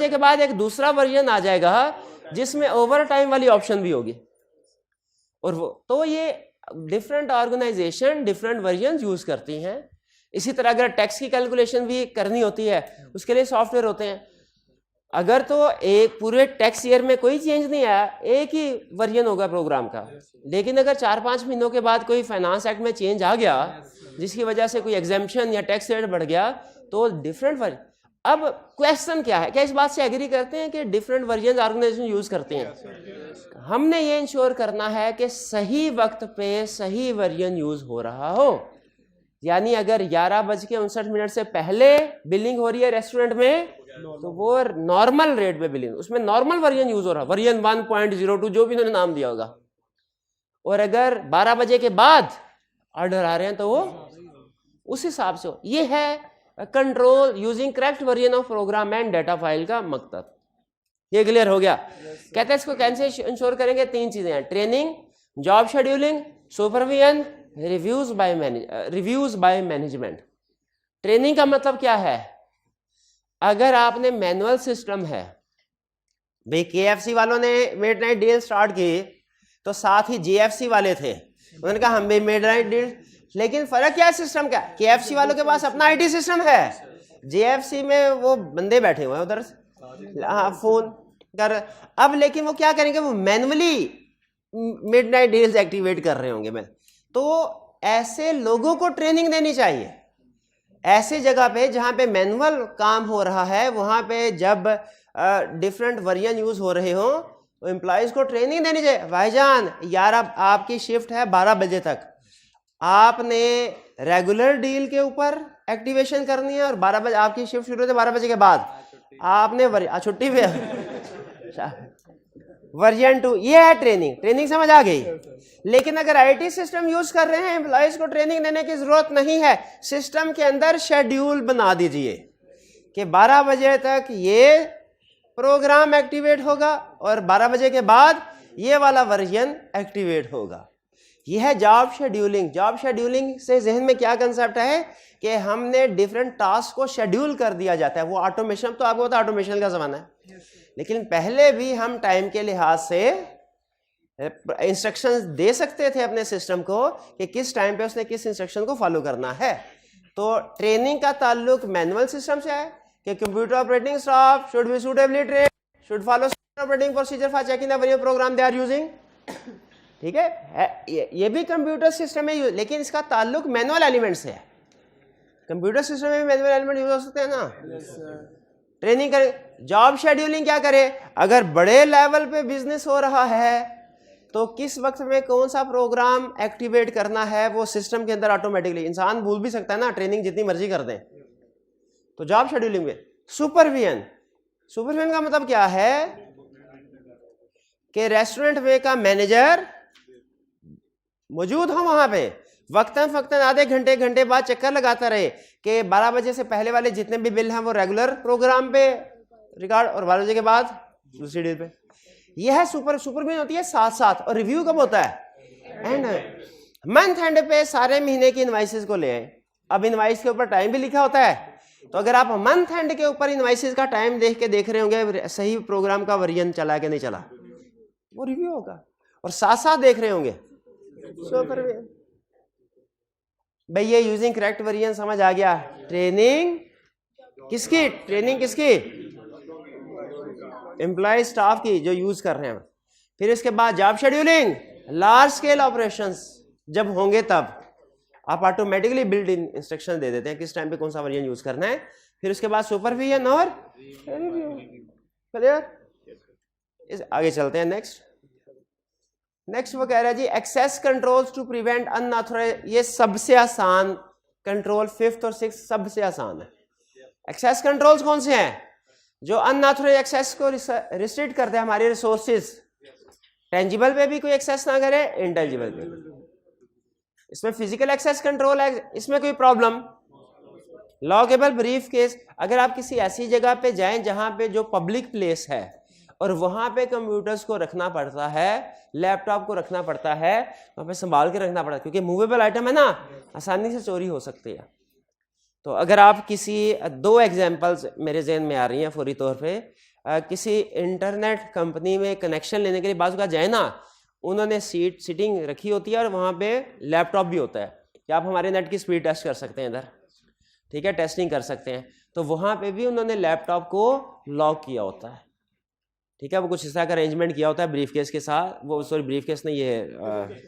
Speaker 1: के बाद एक दूसरा वर्जन आ जाएगा जिसमें ओवर टाइम वाली ऑप्शन भी होगी। और वो तो ये different organisation different version use करती हैं। इसी तरह अगर टैक्स की कैलकुलेशन भी करनी होती है, उसके लिए सॉफ्टवेयर होते हैं। अगर तो एक पूरे टैक्स ईयर में कोई चेंज नहीं आया, एक ही वर्जन होगा प्रोग्राम का, लेकिन अगर 4-5 महीनों के बाद कोई फाइनेंस एक्ट में चेंज आ गया जिसकी वजह से कोई एग्जेम्पशन या टैक्स रेट बढ़ गया, तो डिफरेंट वर्जन। अब क्वेश्चन क्या है, क्या इस बात से एग्री करते हैं कि डिफरेंट वर्जन ऑर्गेनाइजेशन यूज करते हैं? हमने ये इंश्योर करना है कि सही वक्त पे सही वर्जन यूज हो रहा हो। यानी अगर 11:59 से पहले बिलिंग हो रही है रेस्टोरेंट में, तो वो नॉर्मल रेट पे बिलिंग, उसमें नॉर्मल वर्जन यूज हो रहा है, वर्जन 1.02 जो भी उन्होंने नाम दिया होगा। और अगर 12 बजे के बाद ऑर्डर आ रहे हैं तो वो उस हिसाब से हो। ये है control using correct version of program and data file का मकसद। ये क्लियर हो गया? कहते हैं इसको कैसे इंश्योर करेंगे? 3 चीजें हैं, training, job scheduling, supervision, reviews by management. Training का मतलब क्या है? अगर आपने मैनुअल सिस्टम है, भाई KFC वालों ने मिडनाइट डील स्टार्ट की तो साथ ही GFC वाले थे, उन्होंने कहा हम भी मिडनाइट डील, लेकिन फर्क क्या है सिस्टम का? KFC वालों के पास अपना IT सिस्टम है, GFC में वो बंदे बैठे हुए हैं उधर फोन कर। अब लेकिन वो क्या करेंगे, वो मैनुअली मिडनाइट डील्स एक्टिवेट कर रहे होंगे। तो ऐसे लोगों को ट्रेनिंग देनी चाहिए। ऐसे जगह पे जहां पे मैनुअल काम हो रहा है, वहां पे जब डिफरेंट वर्जन यूज हो रहे हो, तो एम्प्लॉइज को ट्रेनिंग देनी चाहिए। भाईजान यार अब आपकी शिफ्ट है 12 बजे तक, आपने रेगुलर डील के ऊपर एक्टिवेशन करनी है, और 12 बजे आपकी शिफ्ट शुरू होती है, 12 बजे के बाद आपने छुट्टी पे वर्जन 2, ये है ट्रेनिंग। ट्रेनिंग समझ आ गई? लेकिन अगर IT सिस्टम यूज कर रहे हैं, एम्प्लॉइज को ट्रेनिंग देने की जरूरत नहीं है। सिस्टम के अंदर शेड्यूल बना दीजिए कि 12 बजे तक ये प्रोग्राम एक्टिवेट होगा और 12 बजे के बाद ये वाला वर्जन एक्टिवेट होगा। यह है जॉब शेड्यूलिंग। जॉब शेड्यूलिंग से जहन में क्या कंसेप्ट है कि हमने डिफरेंट टास्क को शेड्यूल कर दिया जाता है। वो ऑटोमेशन, तो आपको पता है ऑटोमेशन का जमाना है, लेकिन पहले भी हम टाइम के लिहाज से इंस्ट्रक्शंस दे सकते थे अपने सिस्टम को कि किस टाइम पे उसने किस इंस्ट्रक्शन को फॉलो करना है। तो ट्रेनिंग का ताल्लुक मैनुअल सिस्टम से है कि computer operating staff should be suitably trained, should follow operating procedure for checking the various program they are using. ठीक है, ये भी कंप्यूटर सिस्टम में, लेकिन इसका ताल्लुक मैनुअल एलिमेंट से है। कंप्यूटर सिस्टम में भी मैनुअल एलिमेंट यूज हो सकते हैं ना। ट्रेनिंग करे, जॉब शेड्यूलिंग क्या करे? अगर बड़े लेवल पे बिजनेस हो रहा है तो किस वक्त में कौन सा प्रोग्राम एक्टिवेट करना है, वो सिस्टम के अंदर ऑटोमेटिकली, इंसान भूल भी सकता है ना, ट्रेनिंग जितनी मर्जी कर दें। तो जॉब शेड्यूलिंग में सुपरविजन, सुपरविजन का मतलब क्या है कि रेस्टोरेंट में का मैनेजर मौजूद हो वहां पे, वक्तन फक्तन आधे घंटे बाद चक्कर लगाता रहे कि 12 बजे से पहले वाले जितने भी बिल हैं वो रेगुलर प्रोग्राम पे रिकॉर्ड, और 12 बजे के बाद दूसरी डील पे। यह सुपरविजन होती है साथ साथ, और रिव्यू कब होता है एंड मंथ एंड पे सारे महीने की इनवाइसेस को ले आए। अब इनवाइस के ऊपर टाइम भी लिखा होता है, तो अगर आप मंथ एंड के ऊपर इनवाइसेस का टाइम देख रहे होंगे सही प्रोग्राम का वर्जन चला कि नहीं चला, वो रिव्यू होगा। और साथ साथ देख रहे होंगे सुपरविजन। भाई ये यूजिंग करेक्ट वर्जन समझ आ गया। ट्रेनिंग किसकी एम्प्लॉय स्टाफ की जो यूज कर रहे हैं। फिर इसके बाद job scheduling, large scale operations जब होंगे तब आप ऑटोमेटिकली बिल्ड इन इंस्ट्रक्शन दे देते हैं किस टाइम पे कौन सा वर्जन यूज करना है। फिर उसके बाद सुपरविजन और रिव्यू। क्लियर? आगे चलते हैं। नेक्स्ट वो कह रहा है जी access controls to prevent unauthorized. ये सबसे आसान कंट्रोल, 5th और 6th सबसे आसान है। एक्सेस कंट्रोल्स कौन से हैं? जो अनऑथराइज्ड एक्सेस को रिस्ट्रिक्ट करते हैं हमारे रिसोर्सेज, टेंजिबल पे भी कोई एक्सेस ना करे, इंटेंजिबल पे। इसमें फिजिकल एक्सेस कंट्रोल है, इसमें कोई प्रॉब्लम। लॉगेबल ब्रीफ केस, अगर आप किसी ऐसी जगह पे जाएं जहां पे जो पब्लिक प्लेस है और वहां पे कंप्यूटर्स को रखना पड़ता है, लैपटॉप को रखना पड़ता है, वहां पे संभाल के रखना पड़ता है क्योंकि मूवेबल आइटम है ना, आसानी से चोरी हो सकती है। तो अगर आप किसी, 2 एग्जांपल्स मेरे जहन में आ रही हैं फौरी तौर पे, किसी इंटरनेट कंपनी में कनेक्शन लेने के लिए बाजू का जाए ना, उन्होंने सीटिंग रखी होती है और वहाँ पे लैपटॉप भी होता है कि आप हमारे नेट की स्पीड टेस्ट कर सकते हैं इधर, ठीक है, टेस्टिंग कर सकते हैं। तो वहाँ पे भी उन्होंने लैपटॉप को लॉक किया होता है, ठीक है, वो कुछ इस तरह का अरेंजमेंट किया होता है ब्रीफ केस के साथ, वो सॉरी ब्रीफ केस नहीं, ये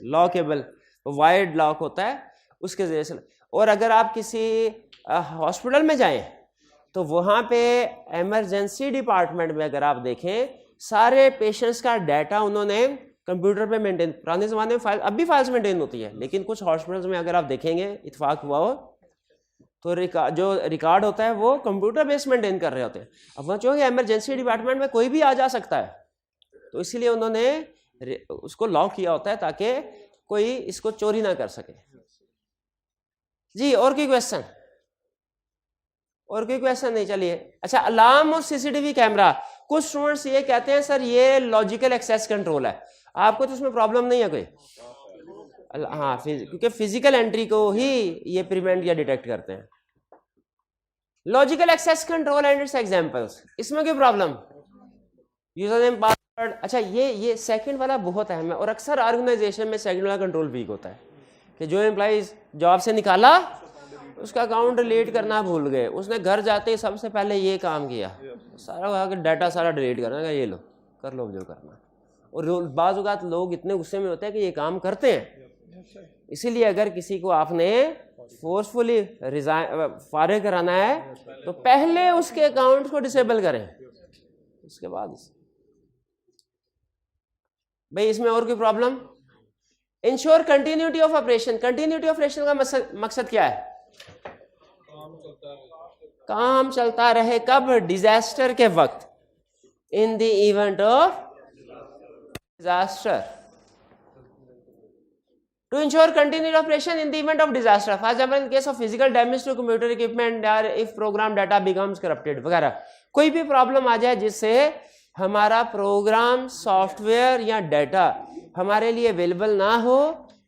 Speaker 1: लॉकेबल वायर्ड लॉक होता है उसके जरिए से। और अगर आप किसी हॉस्पिटल में जाएं तो वहाँ पे इमरजेंसी डिपार्टमेंट में अगर आप देखें, सारे पेशेंट्स का डाटा उन्होंने कंप्यूटर पे मेंटेन, पुराने ज़माने में फाइल, अब भी फाइल्स मेंटेन होती है, लेकिन कुछ हॉस्पिटल्स में अगर आप देखेंगे इत्तेफाक हुआ हो तो जो रिकॉर्ड होता है वो कंप्यूटर बेस्ड मेंटेन कर रहे होते हैं। अब वहाँ चूँकि इमरजेंसी डिपार्टमेंट में कोई भी आ जा सकता है, तो इसीलिए उन्होंने उसको लॉक किया होता है ताकि कोई इसको चोरी ना कर सके। जी और कोई क्वेश्चन? और कोई क्वेश्चन नहीं? चलिए। अच्छा, अलार्म और सीसीटीवी कैमरा, कुछ स्टूडेंट्स ये कहते हैं सर ये लॉजिकल एक्सेस कंट्रोल है, आपको तो उसमें प्रॉब्लम नहीं है कोई? हाँ, क्योंकि फिजिकल एंट्री को ही ये प्रिवेंट या डिटेक्ट करते हैं। Logical access control and its examples, इसमें कोई प्रॉब्लम? User name, password. अच्छा, ये सेकंड वाला बहुत अहम है और अक्सर ऑर्गेनाइजेशन में सेकंड वाला कंट्रोल वीक होता है कि जो एम्प्लॉइज जॉब से निकाला उसका अकाउंट डिलीट करना भूल गए, उसने घर जाते ही सबसे पहले ये काम किया, सारा डाटा सारा डिलीट करना, ये लो कर लो जो करना। और बाज़ औक़ात लोग इतने गुस्से में होते हैं कि ये काम करते हैं। इसीलिए अगर किसी को आपने फोर्सफुली फारिग कराना है तो पहले उसके अकाउंट को डिसेबल करें, उसके बाद। भाई इसमें और कोई problem? Ensure continuity of operation. Continuity of operation का मकसद क्या है? काम चलता रहे। कब? डिजास्टर के वक्त, इन the event of disaster. To ensure continued operation in the event of disaster, for example in case of physical damage to computer equipment or if program data becomes corrupted वगैरह। कोई भी प्रॉब्लम आ जाए जिससे हमारा programme, software या data हमारे लिए available ना हो,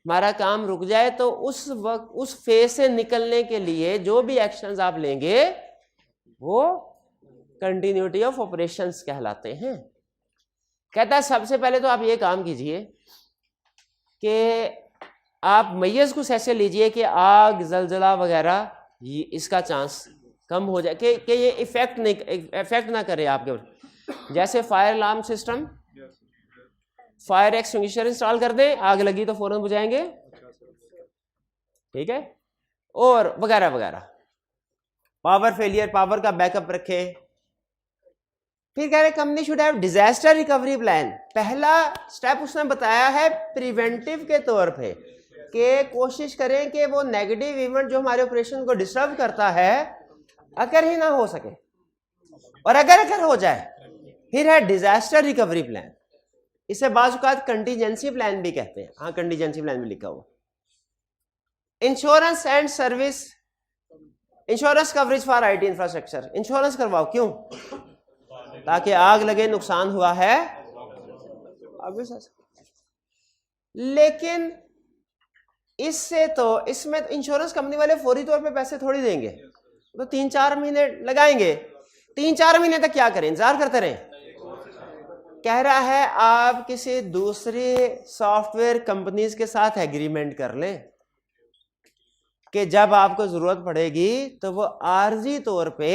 Speaker 1: हमारा काम रुक जाए, तो उस वक्त उस फेज से निकलने के लिए जो भी एक्शंस आप लेंगे वो कंटिन्यूटी ऑफ ऑपरेशंस कहलाते हैं। कहता है सबसे पहले तो आप ये काम कीजिए कि आप मैय्यज़ कुछ ऐसे लीजिए कि आग, जलजला वगैरह इसका चांस कम हो जाए, कि ये इफेक्ट ना करे आपके ऊपर। जैसे fire alarm system, fire extinguisher install कर दें, आग लगी तो फौरन बुझाएंगे, ठीक है, और वगैरह वगैरह। पावर फेलियर, पावर का बैकअप रखें। फिर कह रहे company should have disaster recovery plan. पहला स्टेप उसने बताया है प्रिवेंटिव के तौर पे, कि कोशिश करें कि वो नेगेटिव इवेंट जो हमारे ऑपरेशन को डिस्टर्ब करता है अगर ही ना हो सके, और अगर हो जाए फिर है डिजास्टर रिकवरी प्लान। इसे बाज़ औक़ात कंटीजेंसी प्लान भी कहते हैं। हाँ, कंटीजेंसी प्लान भी लिखा हुआ। Insurance and service, insurance coverage for IT infrastructure. Insurance करवाओ, क्यों? ताकि आग लगे, नुकसान हुआ है ऑब्वियस है। लेकिन इससे तो इसमें तो इंश्योरेंस कंपनी वाले फौरी तौर पे पैसे थोड़ी देंगे, तो 3-4 महीने लगाएंगे। 3-4 महीने तक क्या करें, इंतजार करते रहें? कह रहा है आप किसी दूसरे सॉफ्टवेयर कंपनीज के साथ एग्रीमेंट कर लें कि जब आपको जरूरत पड़ेगी तो वो आर्जी तौर पे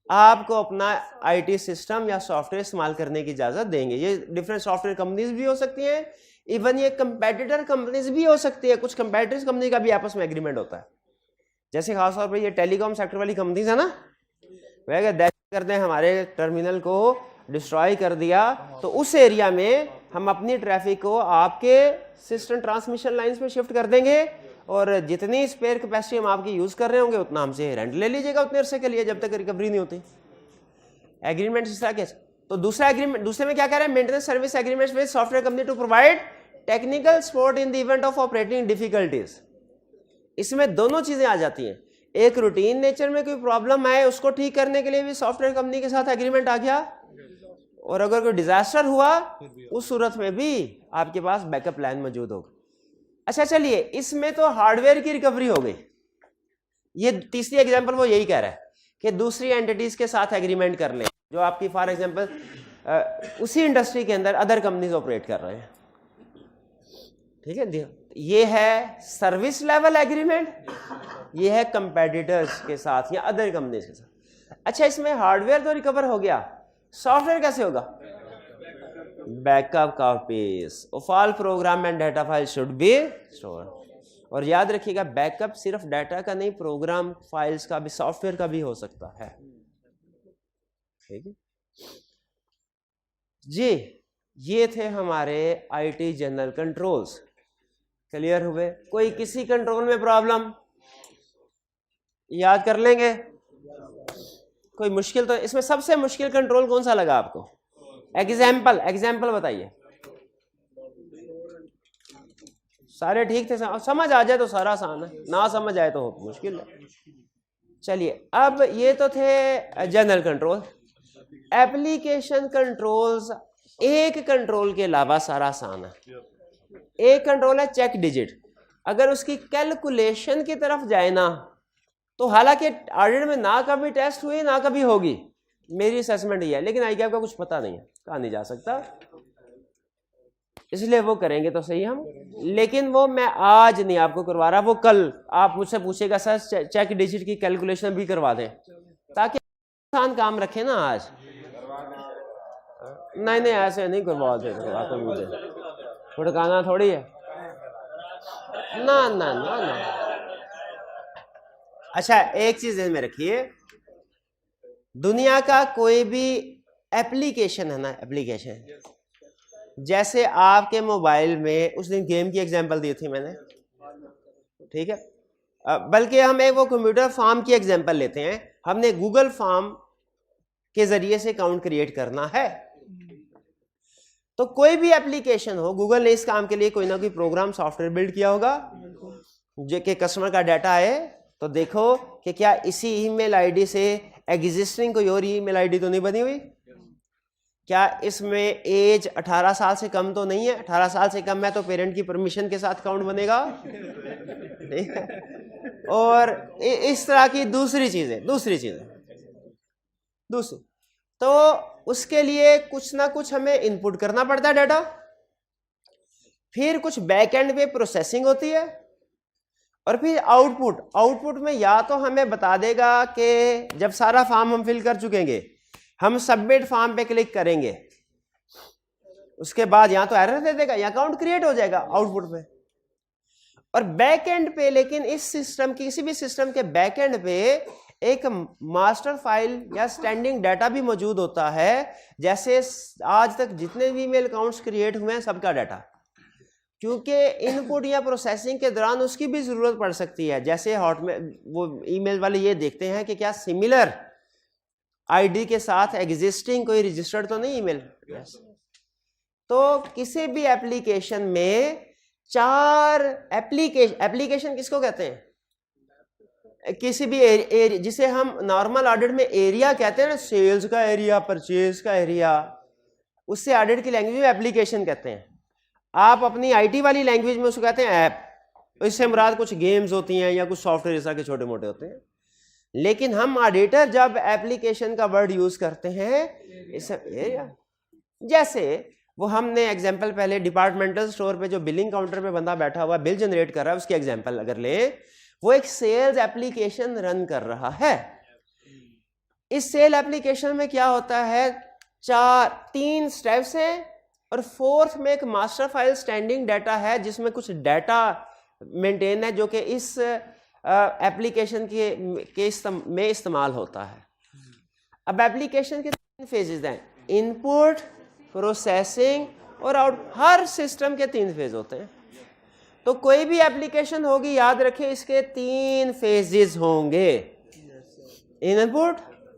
Speaker 1: आपको अपना आईटी सिस्टम या सॉफ्टवेयर इस्तेमाल करने की इजाजत देंगे। ये डिफरेंट सॉफ्टवेयर कंपनीज भी हो सकती हैं, इवन ये कंपेटिटर कंपनीज भी हो सकती है। कुछ कंपेटिटर कंपनी का भी आपस में एग्रीमेंट होता है, जैसे खासतौर पर ये टेलीकॉम सेक्टर वाली कंपनीज है ना, वह अगर दहशत गर्द ने हमारे टर्मिनल को डिस्ट्रॉय कर दिया तो उस एरिया में हम अपनी ट्रैफिक को आपके सिस्टम ट्रांसमिशन लाइंस पे शिफ्ट कर देंगे और जितनी स्पेयर कैपेसिटी हम आपकी यूज कर रहे होंगे उतना हमसे रेंट ले लीजिएगा उतने अरसे के लिए, जब तक रिकवरी नहीं होती। एग्रीमेंट इस तरह के। तो दूसरा एग्रीमेंट, दूसरे में क्या कह रहे हैं, maintenance service agreements with software company to provide technical support in the event of operating difficulties. इसमें दोनों चीजें आ जाती हैं। एक रूटीन नेचर में कोई प्रॉब्लम आए उसको ठीक करने के लिए भी सॉफ्टवेयर कंपनी के साथ एग्रीमेंट आ गया, और अगर कोई डिजास्टर हुआ उस सूरत में भी आपके पास बैकअप प्लान मौजूद होगा। अच्छा चलिए, इसमें तो हार्डवेयर की रिकवरी हो गई। ये तीसरी एग्जांपल वो यही कह रहा है कि दूसरी एंटिटीज के साथ एग्रीमेंट कर लें जो आपकी फॉर एग्जांपल उसी इंडस्ट्री के अंदर अदर कंपनीज ऑपरेट कर रहे हैं। ठीक है, ये है सर्विस लेवल एग्रीमेंट, ये है कंपेटिटर्स के साथ या अदर कंपनीज के साथ। अच्छा, इसमें हार्डवेयर तो रिकवर हो गया, सॉफ्टवेयर कैसे होगा? Backup copies of all programme and data file should be stored. और याद रखिएगा, बैकअप सिर्फ डाटा का नहीं, प्रोग्राम फाइल्स का भी, सॉफ्टवेयर का भी हो सकता है। ठीक है जी, ये थे हमारे आईटी जनरल कंट्रोल्स। क्लियर हुए? कोई किसी कंट्रोल में प्रॉब्लम याद कर लेंगे? कोई मुश्किल? तो इसमें सबसे मुश्किल कंट्रोल कौन सा लगा आपको? एग्जाम्पल बताइए। सारे ठीक थे, समझ आ जाए तो सारा आसान है, ना समझ आए तो मुश्किल है। चलिए, अब ये तो थे जनरल कंट्रोल। एप्लीकेशन कंट्रोल्स, एक कंट्रोल के अलावा सारा आसान है। एक कंट्रोल है चेक डिजिट। अगर उसकी कैलकुलेशन की तरफ जाए ना, तो हालांकि ऑडिट में ना कभी टेस्ट हुई ना कभी होगी, मेरी असेसमेंट ये है, लेकिन आईगैप का कुछ पता नहीं है, कहा नहीं जा सकता, इसलिए वो करेंगे तो सही हम। लेकिन वो मैं आज नहीं आपको करवा रहा, वो कल आप मुझसे पूछेगा सर चेक डिजिट की कैलकुलेशन भी करवा दें, ताकि आसान काम रखें ना आज। नहीं ऐसे नहीं करवाते मुझे, फुटकाना थोड़ी है ना। अच्छा, एक चीज में रखिए, दुनिया का कोई भी एप्लीकेशन है ना, एप्लीकेशन जैसे आपके मोबाइल में, उस दिन गेम की एग्जांपल दी थी मैंने, ठीक है, बल्कि हम एक वो कंप्यूटर फॉर्म की एग्जांपल लेते हैं। हमने गूगल फॉर्म के जरिए से अकाउंट क्रिएट करना है, तो कोई भी एप्लीकेशन हो, गूगल ने इस काम के लिए कोई ना कोई प्रोग्राम सॉफ्टवेयर बिल्ड किया होगा, जो कि कस्टमर का डाटा है तो देखो कि क्या इसी ईमेल आईडी से एग्जिस्टिंग कोई और ईमेल आईडी तो नहीं बनी हुई, क्या इसमें एज 18 साल से कम तो नहीं है, 18 साल से कम है तो पेरेंट की परमिशन के साथ अकाउंट बनेगा, ठीक है। और इस तरह की दूसरी चीजें तो उसके लिए कुछ ना कुछ हमें इनपुट करना पड़ता है डाटा, फिर कुछ बैक एंड पे प्रोसेसिंग होती है, और फिर आउटपुट में या तो हमें बता देगा कि जब सारा फॉर्म हम फिल कर चुकेंगे, हम सबमिट फॉर्म पे क्लिक करेंगे, उसके बाद या तो एरर दे देगा या अकाउंट क्रिएट हो जाएगा आउटपुट पे। और बैक एंड पे, लेकिन इस सिस्टम की, किसी भी सिस्टम के बैक एंड पे एक मास्टर फाइल या स्टैंडिंग डाटा भी मौजूद होता है, जैसे आज तक जितने भी ईमेल अकाउंट्स क्रिएट हुए हैं सबका डाटा, क्योंकि इनपुट या प्रोसेसिंग के दौरान उसकी भी जरूरत पड़ सकती है। जैसे हॉटमेल वो ईमेल वाले ये देखते हैं कि क्या सिमिलर आईडी के साथ एग्जिस्टिंग कोई रजिस्टर्ड तो नहीं ईमेल। तो किसी भी एप्लीकेशन में 4 एप्लीकेशन किसको कहते हैं? किसी भी जिसे हम नॉर्मल ऑडिट में एरिया कहते हैं ना, सेल्स का एरिया, परचेज का एरिया, उससे ऑडिट की लैंग्वेज में एप्लीकेशन कहते हैं। आप अपनी आईटी वाली लैंग्वेज में उसको कहते हैं ऐप। इससे मुराद कुछ गेम्स होती हैं या कुछ सॉफ्टवेयर इस तरह के छोटे मोटे होते हैं। लेकिन हम ऑडिटर जब एप्लीकेशन का वर्ड यूज करते हैं जैसे वो हमने एग्जांपल पहले डिपार्टमेंटल स्टोर पे जो बिलिंग काउंटर पे बंदा बैठा हुआ बिल जनरेट कर रहा है, उसकी एग्जांपल अगर ले, वो एक सेल्स एप्लीकेशन रन कर रहा है। इस सेल एप्लीकेशन में क्या होता है, 3 स्टेप्स हैं और 4th में एक मास्टर फाइल स्टैंडिंग डाटा है जिसमें कुछ डाटा मेंटेन है जो कि इस एप्लीकेशन में इस्तेमाल होता है। अब एप्लीकेशन के 3 फेजेस हैं, इनपुट, प्रोसेसिंग और आउट। हर सिस्टम के 3 फेज होते हैं। तो कोई भी एप्लीकेशन होगी, याद रखें इसके 3 फेजेस होंगे, इनपुट,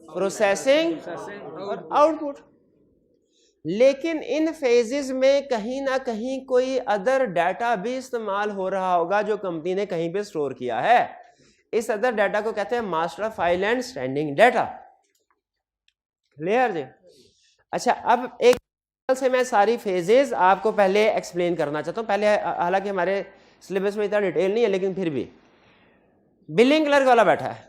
Speaker 1: प्रोसेसिंग और आउटपुट। लेकिन इन फेजेस में कहीं ना कहीं कोई अदर डाटा भी इस्तेमाल हो रहा होगा जो कंपनी ने कहीं पे स्टोर किया है। इस अदर डाटा को कहते हैं master file and standing data. Clear जी? अच्छा, अब एक से मैं सारी फेजेस आपको पहले एक्सप्लेन करना चाहता हूँ। पहले, हालांकि हमारे सिलेबस में इतना डिटेल नहीं है, लेकिन फिर भी बिलिंग क्लर्क वाला बैठा है।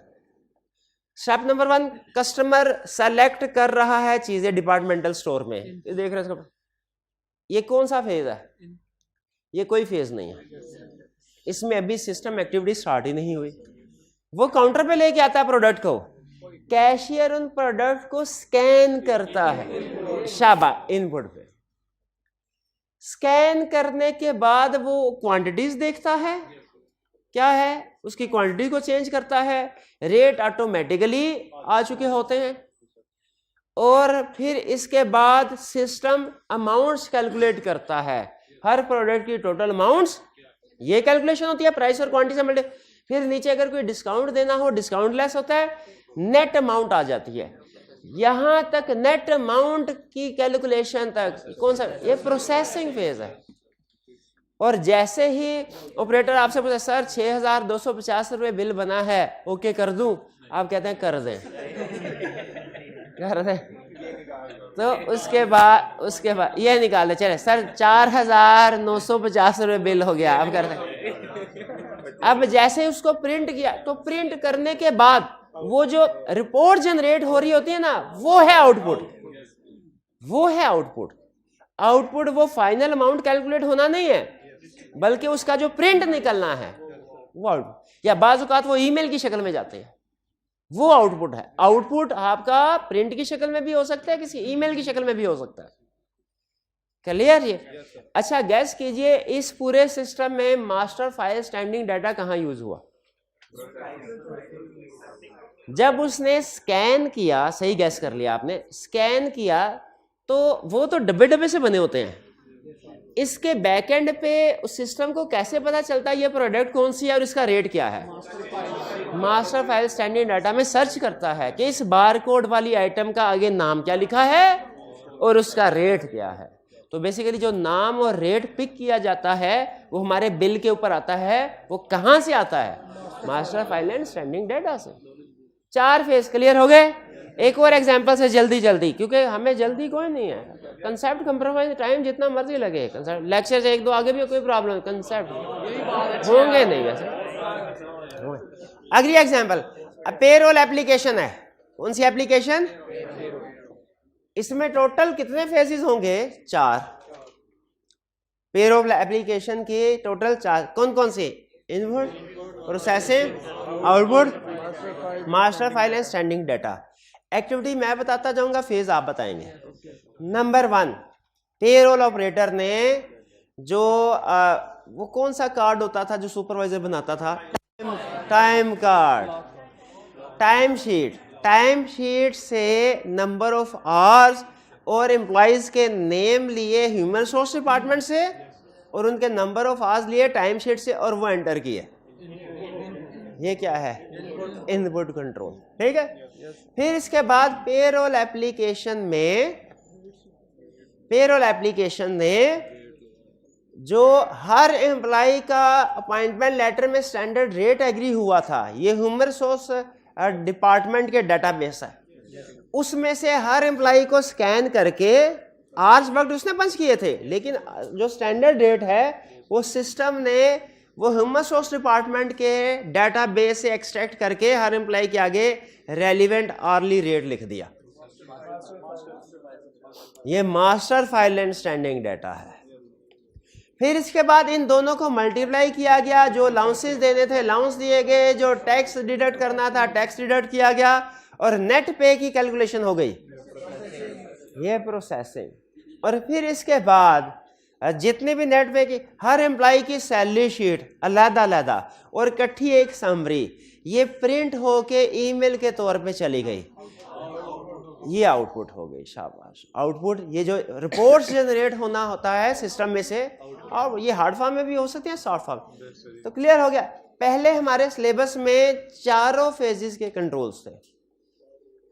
Speaker 1: स्टेप नंबर 1, कस्टमर सेलेक्ट कर रहा है चीजें डिपार्टमेंटल स्टोर में। देख रहे हैं, ये कौन सा फेज है? ये कोई फेज नहीं है, इसमें अभी सिस्टम एक्टिविटी स्टार्ट ही नहीं हुई। वो काउंटर पे लेके आता है प्रोडक्ट को, कैशियर उन प्रोडक्ट को स्कैन करता है, शाबाश, इनपुट पे स्कैन करने के बाद वो क्वांटिटीज देखता है, क्या है उसकी क्वांटिटी को चेंज करता है, रेट ऑटोमेटिकली आ चुके होते हैं, और फिर इसके बाद सिस्टम अमाउंट्स कैलकुलेट करता है, हर प्रोडक्ट की टोटल अमाउंट्स, ये कैलकुलेशन होती है प्राइस और क्वांटिटी से मिले। फिर नीचे अगर कोई डिस्काउंट देना हो, डिस्काउंट लेस होता है, नेट अमाउंट आ जाती है। यहां तक नेट अमाउंट की कैलकुलेशन तक कौन सा, ये प्रोसेसिंग फेज है। और जैसे ही ऑपरेटर आपसे पूछे, सर 6,250 रुपये बिल बना है, ओके कर दूं? आप कहते हैं कर दें, कर दें। तो उसके बाद ये निकाले, चले सर 4,950 रुपये बिल हो गया, अब कर दें। अब जैसे उसको प्रिंट किया, तो प्रिंट करने के बाद वो जो रिपोर्ट जनरेट हो रही होती है ना, वो है आउटपुट। वो है आउटपुट। आउटपुट वो फाइनल अमाउंट कैलकुलेट होना नहीं है, बल्कि उसका जो प्रिंट निकलना है वो आउटपुट, या बाज़ औक़ात वो ईमेल की शक्ल में जाते हैं, वो आउटपुट है। आउटपुट आपका प्रिंट की शक्ल में भी हो सकता है, किसी ईमेल की शक्ल में भी हो सकता है। क्लियर ये? अच्छा, गैस कीजिए इस पूरे सिस्टम में मास्टर फाइल स्टैंडिंग डाटा कहाँ यूज हुआ? जब उसने स्कैन किया, सही गैस कर लिया आपने, स्कैन किया तो वो तो डब्बे डब्बे से बने होते हैं। इसके बैकएंड पे उस सिस्टम को कैसे पता चलता है ये प्रोडक्ट कौन सी है और इसका रेट क्या है? मास्टर फाइल स्टैंडिंग डाटा में सर्च करता है कि इस बारकोड वाली आइटम का आगे नाम क्या लिखा है और उसका रेट क्या है। तो बेसिकली जो नाम और रेट पिक किया जाता है वो हमारे बिल के ऊपर आता है। वो कहाँ से आता है? Master file and standing data से। 4 फेज क्लियर हो गए? एक और एग्जांपल से जल्दी, क्योंकि हमें जल्दी कोई नहीं है। कंसेप्ट कंप्रोमाइज, टाइम जितना मर्जी लगे, कंसेप्ट लेक्चर से 1-2 आगे भी कोई प्रॉब्लम, कंसेप्ट होंगे नहीं वैसे। अगली एग्जांपल, पेरोल एप्लीकेशन है। कौन सी एप्लीकेशन? इसमें टोटल कितने फेजेस होंगे? 4। पेरोल एप्लीकेशन के टोटल 4। कौन कौन से? Input, processing, output, master file and standing data. Activity मैं बताता जाऊंगा, फेज आप बताएंगे। नंबर 1, पेरोल ऑपरेटर ने जो वो कौन सा कार्ड होता था जो सुपरवाइजर बनाता था? टाइम कार्ड, टाइम शीट से नंबर ऑफ आवर्स और एम्प्लॉइज के नेम लिए ह्यूमन रिसोर्स डिपार्टमेंट से और उनके नंबर ऑफ आवर्स लिए टाइम शीट से और वो एंटर किए। ये क्या है? Input control. ठीक है। फिर इसके बाद पेरोल एप्लीकेशन में जो हर एम्प्लॉय का अपॉइंटमेंट लेटर में स्टैंडर्ड रेट एग्री हुआ था, ये ह्यूमन रिसोर्स डिपार्टमेंट के डाटाबेस है, उसमें से हर एम्प्लॉय को स्कैन करके आवर्स वर्कड उसने पंच किए थे, लेकिन जो स्टैंडर्ड रेट है वो सिस्टम ने वो ह्यूमन रिसोर्स डिपार्टमेंट के डेटाबेस से एक्सट्रैक्ट करके हर एम्प्लॉय के आगे रेलिवेंट आवर्ली रेट लिख दिया। ये master file and standing data है। फिर इसके बाद इन दोनों को मल्टीप्लाई किया गया, जो अलाउंसेस देने थे अलाउंस दिए गए, जो टैक्स डिडक्ट करना था टैक्स डिडक्ट किया गया, और नेट पे की कैलकुलेशन हो गई, ये प्रोसेसिंग। और फिर इसके बाद जितने भी नेट पे की हर एम्प्लॉय की सैलरी शीट अलग अलग और इकट्ठी एक समरी, ये प्रिंट होके ईमेल के तौर पे चली गई, ये आउटपुट हो गई। शाबाश, आउटपुट। ये जो रिपोर्ट्स जनरेट होना होता है सिस्टम में से, और ये हार्ड फॉर्म में भी हो सकते हैं सॉफ्ट फॉर्म। तो क्लियर हो गया। पहले हमारे सिलेबस में चारों फेजेस के कंट्रोल्स थे,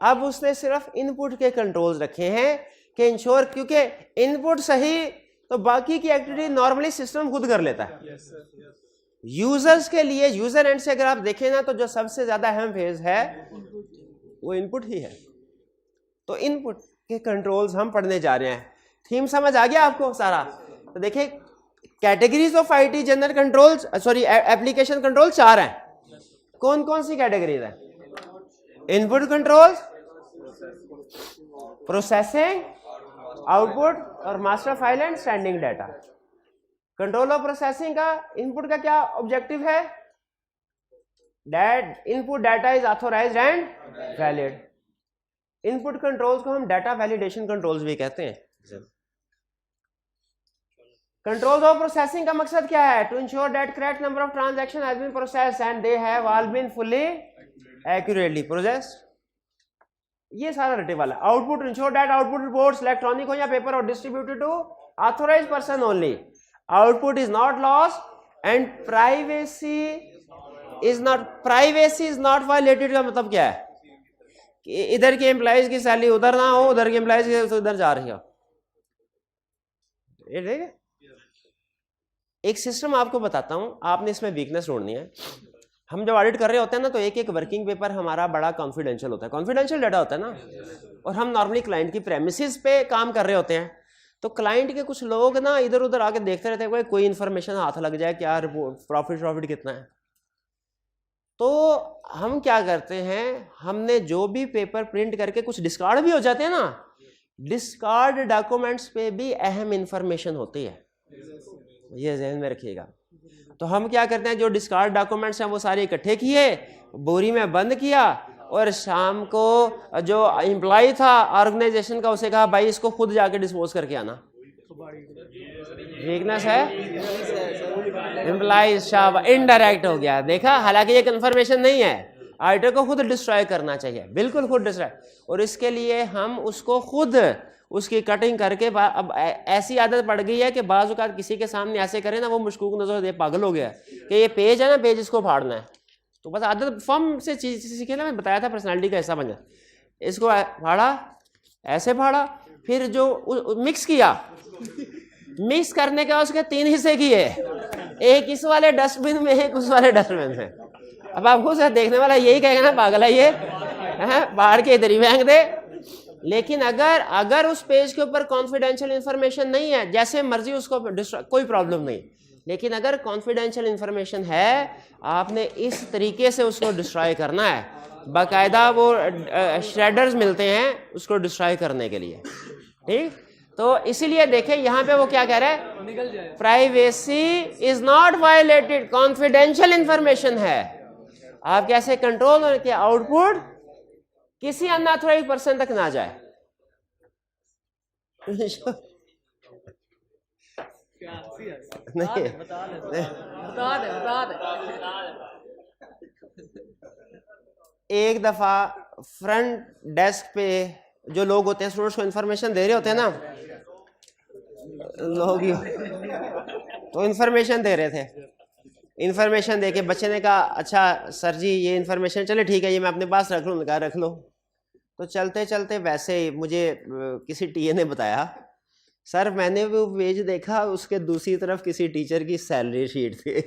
Speaker 1: अब उसने सिर्फ इनपुट के कंट्रोल्स रखे हैं कि इंश्योर, क्योंकि इनपुट सही तो बाकी की एक्टिविटी नॉर्मली सिस्टम खुद कर लेता है। यूजर्स के लिए, यूजर एंड से अगर आप देखें ना, तो जो सबसे ज्यादा अहम फेज है वो इनपुट ही है। तो इनपुट के कंट्रोल्स हम पढ़ने जा रहे हैं। थीम समझ आ गया आपको सारा? तो देखिए, categories of IT general controls, sorry application control 4 हैं। कौन कौन सी कैटेगरीज है? इनपुट कंट्रोल्स, प्रोसेसिंग, आउटपुट और master file and standing data. Control of processing का, इनपुट का क्या ऑब्जेक्टिव है? That input data is authorised and valid. Input controls को हम डाटा वैलिडेशन कंट्रोल्स भी कहते हैं। कंट्रोल्स ऑफ प्रोसेसिंग का मकसद क्या है? To ensure that correct number of transaction has been processed and they have all been fully accurately processed. ये सारा रटे वाला। Output, ensure that output reports electronic हो या पेपर और distributed to authorised person only. Output is not lost and privacy is not violated. का मतलब क्या है? कि इधर के एम्प्लॉइज की सैलरी उधर ना हो, उधर के एम्प्लॉइज की उधर जा रही हो। ये ठीक है। एक सिस्टम आपको बताता हूं, आपने इसमें वीकनेस ढूंढनी है। हम जब ऑडिट कर रहे होते हैं ना, तो एक एक वर्किंग पेपर हमारा बड़ा कॉन्फिडेंशियल होता है, कॉन्फिडेंशियल डाटा होता है ना, और हम नॉर्मली क्लाइंट की प्रेमिसेस पे काम कर रहे होते हैं। तो क्लाइंट के कुछ लोग ना इधर उधर आके देखते रहते हैं, कोई इन्फॉर्मेशन हाथ लग जाए, क्या प्रॉफिट कितना है। तो हम क्या करते हैं, हमने जो भी पेपर प्रिंट करके कुछ डिस्कार्ड भी हो जाते हैं ना, डिस्कार्ड डॉक्यूमेंट्स पे भी अहम इंफॉर्मेशन होती है, ये ध्यान में रखिएगा। तो हम क्या करते हैं, जो डिस्कार्ड डॉक्यूमेंट्स हैं वो सारे इकट्ठे किए, बोरी में बंद किया, और शाम को जो एम्प्लॉय था ऑर्गेनाइजेशन का, उसे कहा भाई इसको खुद जाके डिस्पोज करके आना। वीकनेस है एम्प्लॉय, शाबाश, इनडायरेक्ट हो गया। देखा, हालांकि ये कंफर्मेशन नहीं है, आइटम को खुद डिस्ट्रॉय करना चाहिए, बिल्कुल खुद डिस्ट्रॉय। और इसके लिए हम उसको खुद उसकी कटिंग करके, अब ऐसी आदत पड़ गई है कि बाज़ औक़ात किसी के सामने ऐसे करें ना, वो मुशकूक नजर दे, पागल हो गया कि ये पेज है ना, पेज इसको फाड़ना है। तो बस आदत फॉर्म से चीज सीखे ना, मैं बताया था पर्सनालिटी का हिस्सा बन जाए। इसको फाड़ा, ऐसे फाड़ा, फिर जो मिक्स किया, मिक्स करने के बाद उसके 3 हिस्से किए, एक इस वाले डस्टबिन में, एक उस वाले डस्टबिन में। अब आपको से देखने वाला यही कहेगा ना, पागल है ये, बाहर के इधर ही फेंक दे। लेकिन अगर उस पेज के ऊपर कॉन्फिडेंशियल इंफॉर्मेशन नहीं है, जैसे मर्जी उसको कोई प्रॉब्लम नहीं, लेकिन अगर कॉन्फिडेंशियल इंफॉर्मेशन है, आपने इस तरीके से उसको डिस्ट्रॉय करना है। बाकायदा वो श्रेडर्स मिलते हैं उसको डिस्ट्रॉय करने के लिए, ठीक। तो इसीलिए देखें यहाँ पे वो क्या कह रहा है, privacy is not violated, confidential information है। आप कैसे कंट्रोल हो कि आउटपुट किसी अनऑथराइज्ड पर्सन तक ना जाए। नहीं, एक दफा फ्रंट डेस्क पे जो लोग होते हैं, स्टूडेंट्स को इन्फॉर्मेशन दे रहे होते हैं ना, लोग तो इन्फॉर्मेशन दे रहे थे। इन्फॉर्मेशन दे के बच्चे ने कहा, अच्छा सर जी ये इन्फॉर्मेशन, चले ठीक है ये मैं अपने पास रख लूँ। कहा रख लो। तो चलते चलते वैसे ही मुझे किसी टीए ने बताया, सर मैंने वो पेज देखा, उसके दूसरी तरफ किसी टीचर की सैलरी शीट थी।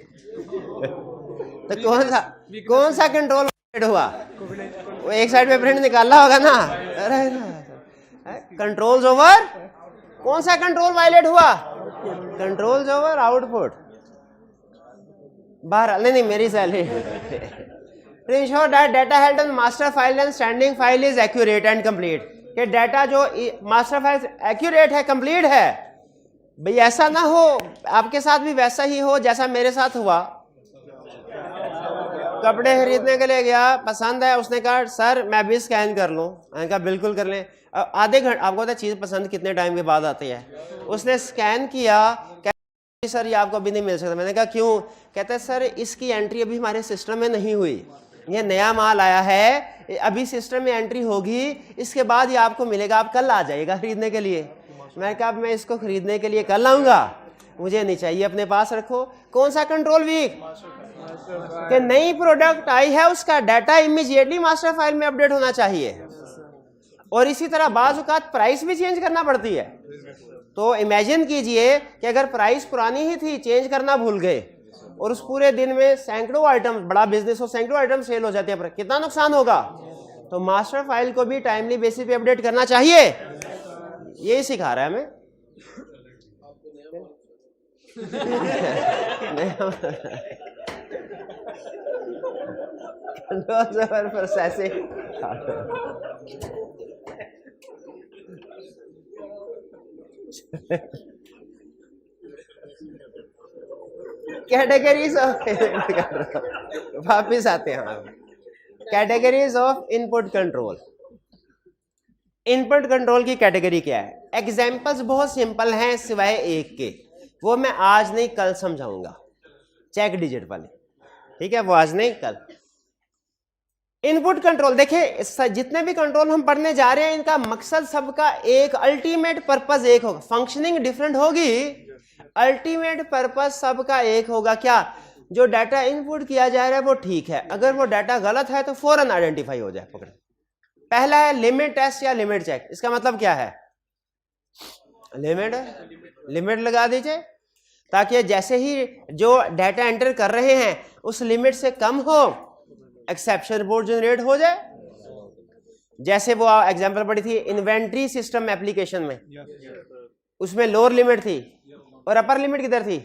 Speaker 1: तो कौन सा कंट्रोल हुआ? वो एक साइड पे प्रिंट निकाला होगा ना। अरे कंट्रोल्स ओवर कौन सा कंट्रोल वायलेट हुआ? Controls over output. बहरहाल नहीं मेरी salary. To ensure that data held on master file and standing file is accurate and complete, कि डाटा जो मास्टर फाइल एक्यूरेट है, कंप्लीट है। भाई ऐसा ना हो आपके साथ भी वैसा ही हो जैसा मेरे साथ हुआ। कपड़े खरीदने के लिए गया, पसंद है, उसने कहा सर मैं भी स्कैन कर लूँ। मैंने कहा बिल्कुल कर लें। आधे घंटे, आपको पता चीज़ पसंद कितने टाइम के बाद आती है। उसने स्कैन किया, कहते सर ये आपको अभी नहीं मिल सकता। मैंने कहा क्यों? कहते हैं सर इसकी एंट्री अभी हमारे सिस्टम में नहीं हुई, ये नया माल आया है, अभी सिस्टम में एंट्री होगी, इसके बाद ये आपको मिलेगा, आप कल आ जाइएगा खरीदने के लिए। मैंने कहा मैं इसको खरीदने के लिए कल आऊँगा, मुझे नहीं चाहिए, अपने पास रखो। कौन सा कंट्रोल वीक? कि नई प्रोडक्ट आई है उसका डाटा इमीडिएटली मास्टर फाइल में अपडेट होना चाहिए। और इसी तरह बाज़ औक़ात प्राइस भी चेंज करना पड़ती है। तो इमेजिन कीजिए कि अगर प्राइस पुरानी ही थी, चेंज करना भूल गए, और उस पूरे दिन में सैकड़ों आइटम, बड़ा बिजनेस हो, सैकड़ों आइटम सेल हो जाते हैं, पर कितना नुकसान होगा। तो मास्टर फाइल को भी टाइमली बेसिस पे अपडेट करना चाहिए। यही सिखा रहा है हमें। प्रोसेसिंग कैटेगरीज ऑफ वापिस आते हैं हम। Categories of input control. Input control की कैटेगरी क्या है? एग्जाम्पल्स बहुत सिंपल हैं सिवाय एक के, वो मैं आज नहीं कल समझाऊंगा। चेक डिजिट वाले, ठीक है, वो आज नहीं कल। इनपुट कंट्रोल देखिए, जितने भी कंट्रोल हम पढ़ने जा रहे हैं इनका मकसद सबका एक, अल्टीमेट पर्पस एक होगा। फंक्शनिंग डिफरेंट होगी, अल्टीमेट पर्पस सबका एक होगा। क्या? जो डाटा इनपुट किया जा रहा है वो ठीक है, अगर वो डाटा गलत है तो फौरन आइडेंटिफाई हो जाए, पकड़े। पहला है लिमिट टेस्ट या लिमिट चेक। इसका मतलब क्या है? लिमिट लगा दीजिए ताकि जैसे ही जो डाटा एंटर कर रहे हैं उस लिमिट से कम हो, एक्सेप्शन रिपोर्ट जनरेट हो जाए। जैसे वो एग्जांपल पड़ी थी इन्वेंट्री सिस्टम एप्लीकेशन में, उसमें लोअर लिमिट थी और अपर लिमिट किधर थी?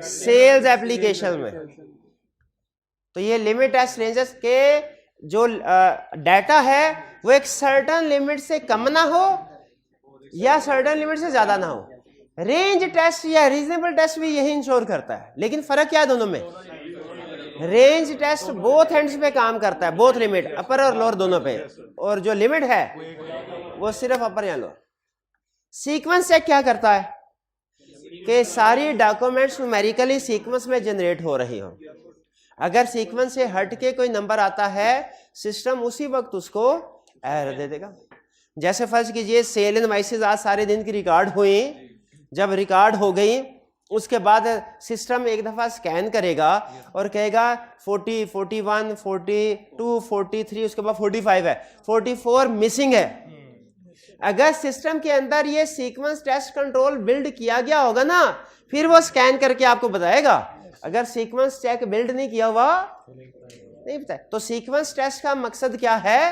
Speaker 1: सेल्स एप्लीकेशन में। तो ये लिमिट टेस्ट रेंजेस के जो डाटा है वो एक सर्टेन लिमिट से कम ना हो या सर्टेन लिमिट से ज्यादा ना हो। रेंज टेस्ट या रीजनेबल टेस्ट भी यही इंश्योर करता है, लेकिन फर्क क्या है दोनों में? रेंज टेस्ट बोथ एंड्स पे काम करता है, बोथ लिमिट, अपर और लोअर दोनों पे, और जो लिमिट है वो सिर्फ अपर या लोअर। सीक्वेंस चेक क्या करता है कि सारी डॉक्यूमेंट्स न्यूमेरिकली सीक्वेंस में जनरेट हो रही हो। अगर सीक्वेंस से हट के कोई नंबर आता है सिस्टम उसी वक्त उसको एरर दे देगा। जैसे फर्ज कीजिए सेल इनवॉइसेस आज सारे दिन की रिकॉर्ड हुई, जब रिकॉर्ड हो गई उसके बाद सिस्टम एक दफा स्कैन करेगा और कहेगा 40, 41, 42, 43, उसके बाद 45 है, 44 मिसिंग है। अगर सिस्टम के अंदर ये सीक्वेंस टेस्ट कंट्रोल बिल्ड किया गया होगा ना, फिर वो स्कैन करके आपको बताएगा। अगर सीक्वेंस चेक बिल्ड नहीं किया हुआ नहीं पता। तो सीक्वेंस टेस्ट का मकसद क्या है?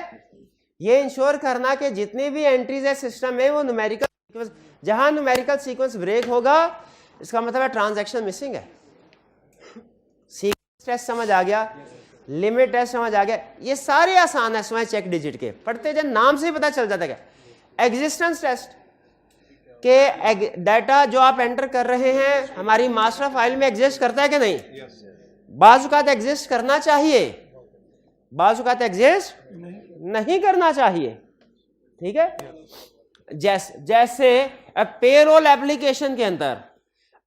Speaker 1: ये इंश्योर करना कि जितनी भी एंट्रीज है सिस्टम में वो न्यूमेरिकल सीक्वेंस, जहां न्यूमेरिकल सीक्वेंस ब्रेक होगा इसका मतलब है ट्रांजैक्शन मिसिंग है। सीक्वेंस टेस्ट समझ आ गया, लिमिट टेस्ट समझ आ गया, ये सारे आसान है सिवाय चेक डिजिट के। पढ़ते जब नाम से ही पता चल जाता है। एग्जिस्टेंस टेस्ट के डाटा जो आप एंटर कर रहे हैं हमारी मास्टर फाइल में एग्जिस्ट करता है कि नहीं? बाज़ औक़ात एग्जिस्ट करना चाहिए, बाज़ औक़ात एग्जिस्ट नहीं करना चाहिए, ठीक है। जैसे पेरोल एप्लीकेशन के अंदर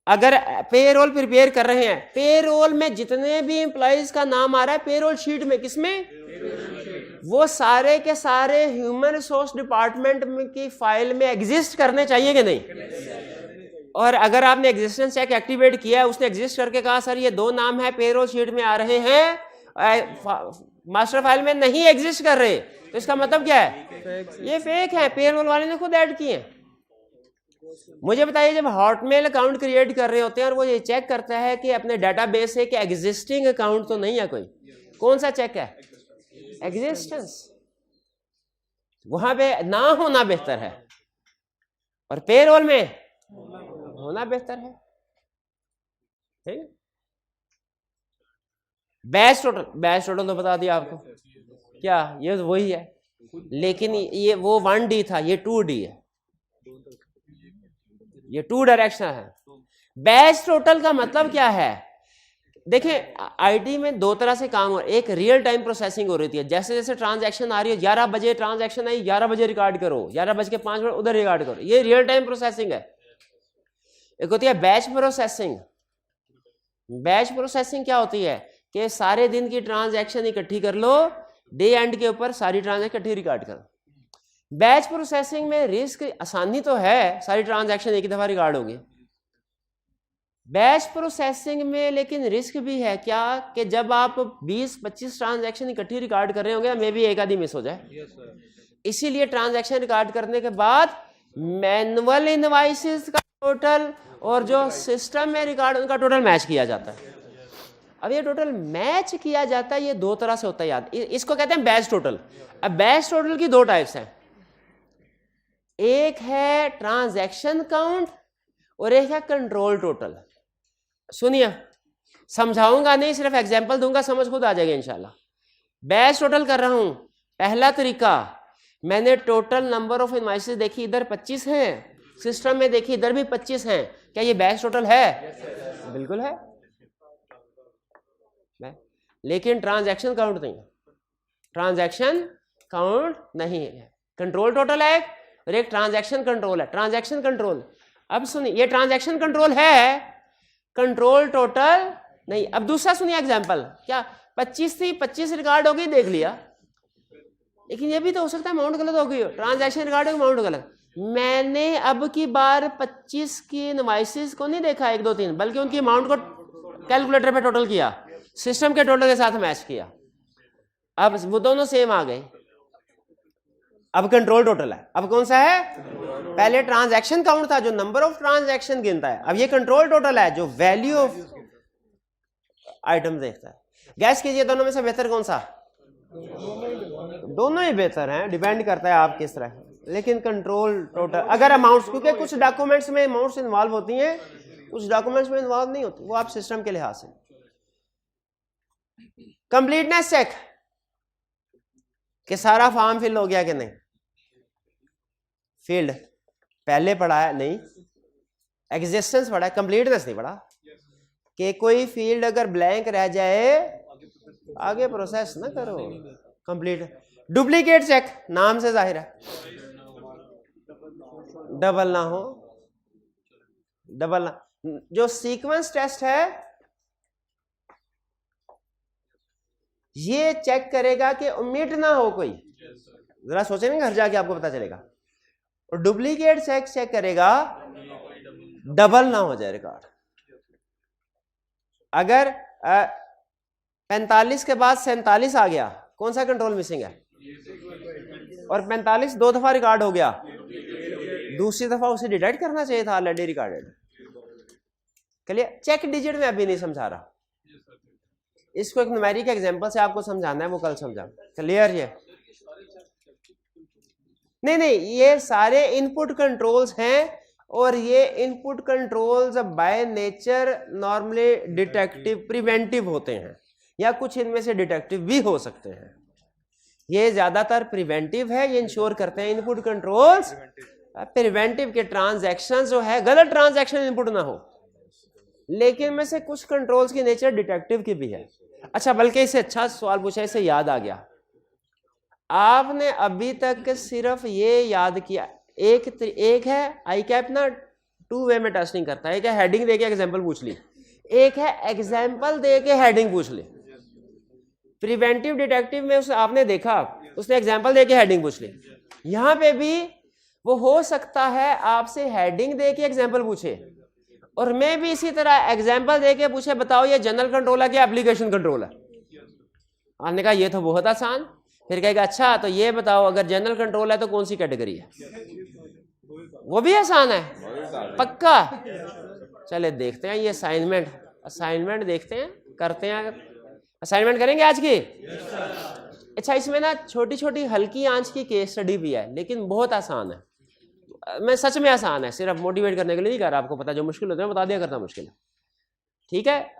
Speaker 1: अगर पेरोल प्रिपेयर कर रहे हैं, पेरोल में जितने भी एम्प्लॉइज का नाम आ रहा है पेरोल शीट में, किसमें? वो सारे के सारे ह्यूमन रिसोर्स डिपार्टमेंट की फाइल में एग्जिस्ट करने चाहिए कि नहीं? और अगर आपने एग्जिस्टेंस चेक एक्टिवेट किया है, उसने एग्जिस्ट करके कहा सर ये दो नाम है पेरोल शीट में आ रहे हैं, मास्टर फाइल में नहीं एग्जिस्ट कर रहे, तो इसका मतलब क्या है? ये फेक है, पेरोल वाले ने खुद ऐड किए। मुझे बताइए जब हॉटमेल अकाउंट क्रिएट कर रहे होते हैं और वो ये चेक करता है कि अपने डाटाबेस से कि एग्जिस्टिंग अकाउंट तो नहीं है कोई, कौन सा चेक है? एग्जिस्टेंस। वहां पे ना होना बेहतर है। और पेरोल में होना बेहतर है, ठीक है। बैच टोटल तो बता दिया आपको, क्या ये तो वही है, लेकिन ये वो 1D था, ये 2D है, ये 2 डायरेक्शनल है। बैच टोटल का मतलब क्या है, देखें आईटी में दो तरह से काम हो रहा है। एक रियल टाइम प्रोसेसिंग हो रही है, जैसे जैसे ट्रांजैक्शन आ रही है, 11 बजे ट्रांजैक्शन आई, 11 बजे रिकॉर्ड करो, 11:05 उधर रिकॉर्ड करो, ये रियल टाइम प्रोसेसिंग है। एक होती है बैच प्रोसेसिंग। बैच प्रोसेसिंग क्या होती है कि सारे दिन की ट्रांजैक्शन इकट्ठी कर लो, डे एंड के ऊपर सारी ट्रांजैक्शन इकट्ठी रिकॉर्ड करो। बैच प्रोसेसिंग में रिस्क, आसानी तो है, सारी ट्रांजैक्शन एक ही दफा रिकॉर्ड होगी। बैच प्रोसेसिंग में लेकिन रिस्क भी है, क्या कि जब आप 20-25 ट्रांजैक्शन इकट्ठी रिकॉर्ड कर रहे होंगे, मे भी एक आधी मिस हो जाए। इसीलिए ट्रांजैक्शन रिकॉर्ड करने के बाद मैनुअल इनवॉइसेस का टोटल और जो सिस्टम में रिकॉर्ड उनका टोटल मैच किया जाता है। अब ये टोटल मैच किया जाता है, ये दो तरह से होता है, याद इसको कहते हैं बैच टोटल। अब बैच टोटल की दो टाइप्स हैं, एक है ट्रांजैक्शन काउंट और एक है कंट्रोल टोटल। सुनिए, समझाऊंगा नहीं, सिर्फ एग्जांपल दूंगा, समझ खुद आ जाएगा इंशाल्लाह। बैच टोटल कर रहा हूं, पहला तरीका, मैंने टोटल नंबर ऑफ इनवॉइसेस देखी, इधर 25 हैं, सिस्टम में देखी इधर भी 25 हैं, क्या ये बैच टोटल है? बिल्कुल है, लेकिन ट्रांजैक्शन काउंट नहीं है, ट्रांजैक्शन काउंट नहीं है। कंट्रोल टोटल है और एक ट्रांजैक्शन कंट्रोल है। ट्रांजैक्शन कंट्रोल, अब सुनिए, ये ट्रांजैक्शन कंट्रोल है, कंट्रोल टोटल नहीं। अब दूसरा सुनिए एग्जांपल, क्या 25 थी, 25 रिकॉर्ड हो गई, देख लिया, लेकिन ये भी तो हो सकता है अमाउंट गलत हो गई हो, ट्रांजैक्शन रिकॉर्ड अमाउंट गलत। मैंने अब की बार 25 की इनवॉइसेस को नहीं देखा 1 2 3, बल्कि उनकी अमाउंट को कैलकुलेटर पे टोटल किया, सिस्टम के टोटल के साथ मैच किया, अब वो दोनों सेम आ गए। अब कंट्रोल टोटल है, अब कौन सा है? पहले ट्रांजैक्शन काउंट था जो नंबर ऑफ ट्रांजैक्शन गिनता है, अब ये कंट्रोल टोटल है जो वैल्यू ऑफ आइटम देखता है। गैस कीजिए दोनों में से बेहतर कौन सा? दोनों ही बेहतर हैं, डिपेंड करता है आप किस तरह। लेकिन कंट्रोल टोटल, अगर अमाउंट्स, क्योंकि कुछ डॉक्यूमेंट्स में अमाउंट्स इन्वॉल्व होती हैं, कुछ डॉक्यूमेंट्स में इन्वॉल्व नहीं होती, वो आप सिस्टम के लिहाज से। कंप्लीटनेस चेक कि सारा फॉर्म फिल हो गया कि नहीं। फील्ड पहले पढ़ा है नहीं, एग्जिस्टेंस पढ़ा है, कंप्लीटनेस नहीं पढ़ा कि कोई फील्ड अगर ब्लैंक रह जाए आगे प्रोसेस ना करो। कंप्लीट। डुप्लीकेट चेक, नाम से जाहिर है, डबल ना हो, डबल ना। जो सीक्वेंस टेस्ट है ये चेक करेगा कि ओमिट ना हो कोई, जरा सोचे ना, घर जाके आपको पता चलेगा। और डुप्लीकेट चेक करेगा डबल ना हो जाए रिकॉर्ड। अगर 45 के बाद 47 आ गया, कौन सा कंट्रोल मिसिंग है? और 45 2 दफा रिकॉर्ड हो गया, दूसरी दफा उसे डिटेक्ट करना चाहिए था, already recorded. Clear? Check digit में अभी नहीं समझा रहा, इसको एक न्यूमेरिक एग्जांपल से आपको समझाना है, वो कल समझा। क्लियर? ये नहीं, ये सारे इनपुट कंट्रोल्स हैं और ये input controls by nature normally detective preventive होते हैं, या कुछ इनमें से डिटेक्टिव भी हो सकते हैं। ये ज्यादातर प्रिवेंटिव है, ये इंश्योर करते हैं इनपुट कंट्रोल्स प्रिवेंटिव के ट्रांजैक्शन जो है गलत ट्रांजैक्शन इनपुट ना हो। लेकिन में से कुछ कंट्रोल्स की नेचर डिटेक्टिव की भी है। अच्छा, बल्कि इससे अच्छा सवाल पूछा, इससे याद आ गया, आपने अभी तक सिर्फ ये याद किया, एक है आई कैप ना 2 वे में टेस्टिंग करता है, एक है हेडिंग देके एग्जांपल पूछ ली, एक है एग्जांपल देके हेडिंग पूछ ली। प्रिवेंटिव डिटेक्टिव में उसे आपने देखा, उसने एग्जांपल देके हेडिंग पूछ ली। यहां पे भी वो हो सकता है आपसे हेडिंग देके एग्जांपल पूछे, और मैं भी इसी तरह एग्जांपल देके पूछे, बताओ ये जनरल कंट्रोल है क्या एप्लीकेशन कंट्रोल है? आपने कहा ये तो बहुत आसान। फिर कहेगा अच्छा तो ये बताओ अगर जनरल कंट्रोल है तो कौन सी कैटेगरी है? वो भी आसान है, पक्का। चले देखते हैं ये असाइनमेंट देखते हैं, करते हैं। असाइनमेंट करेंगे आज की? अच्छा, इसमें ना छोटी छोटी हल्की आंच की केस स्टडी भी है, लेकिन बहुत आसान है। मैं सच में आसान है, सिर्फ मोटिवेट करने के लिए नहीं कर रहा, आपको पता जो मुश्किल होता है बता दिया करता मुश्किल है, ठीक है।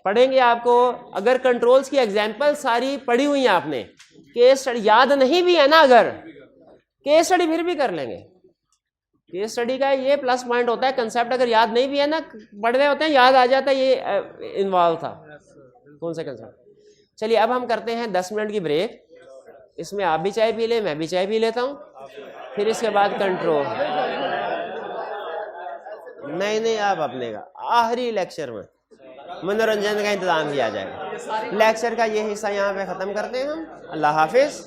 Speaker 1: पढ़ेंगे आपको, अगर कंट्रोल्स की एग्जांपल सारी पढ़ी हुई है आपने, केस स्टडी याद नहीं भी है ना, अगर केस स्टडी फिर भी कर लेंगे। केस स्टडी का ये प्लस पॉइंट होता है, कंसेप्ट अगर याद नहीं भी है ना, पढ़ रहे होते हैं याद आ जाता है ये इन्वॉल्व था कौन सा कंसेप्ट। चलिए अब हम करते हैं 10 मिनट की ब्रेक, इसमें आप भी चाय पी ले, मैं भी चाय पी लेता हूँ, फिर इसके बाद कंट्रोल। नहीं आप अपने का आखिरी लेक्चर में मनोरंजन का इंतजाम किया जाएगा। लेक्चर का ये हिस्सा यहाँ पे ख़त्म करते हैं हम। अल्लाह हाफिज़।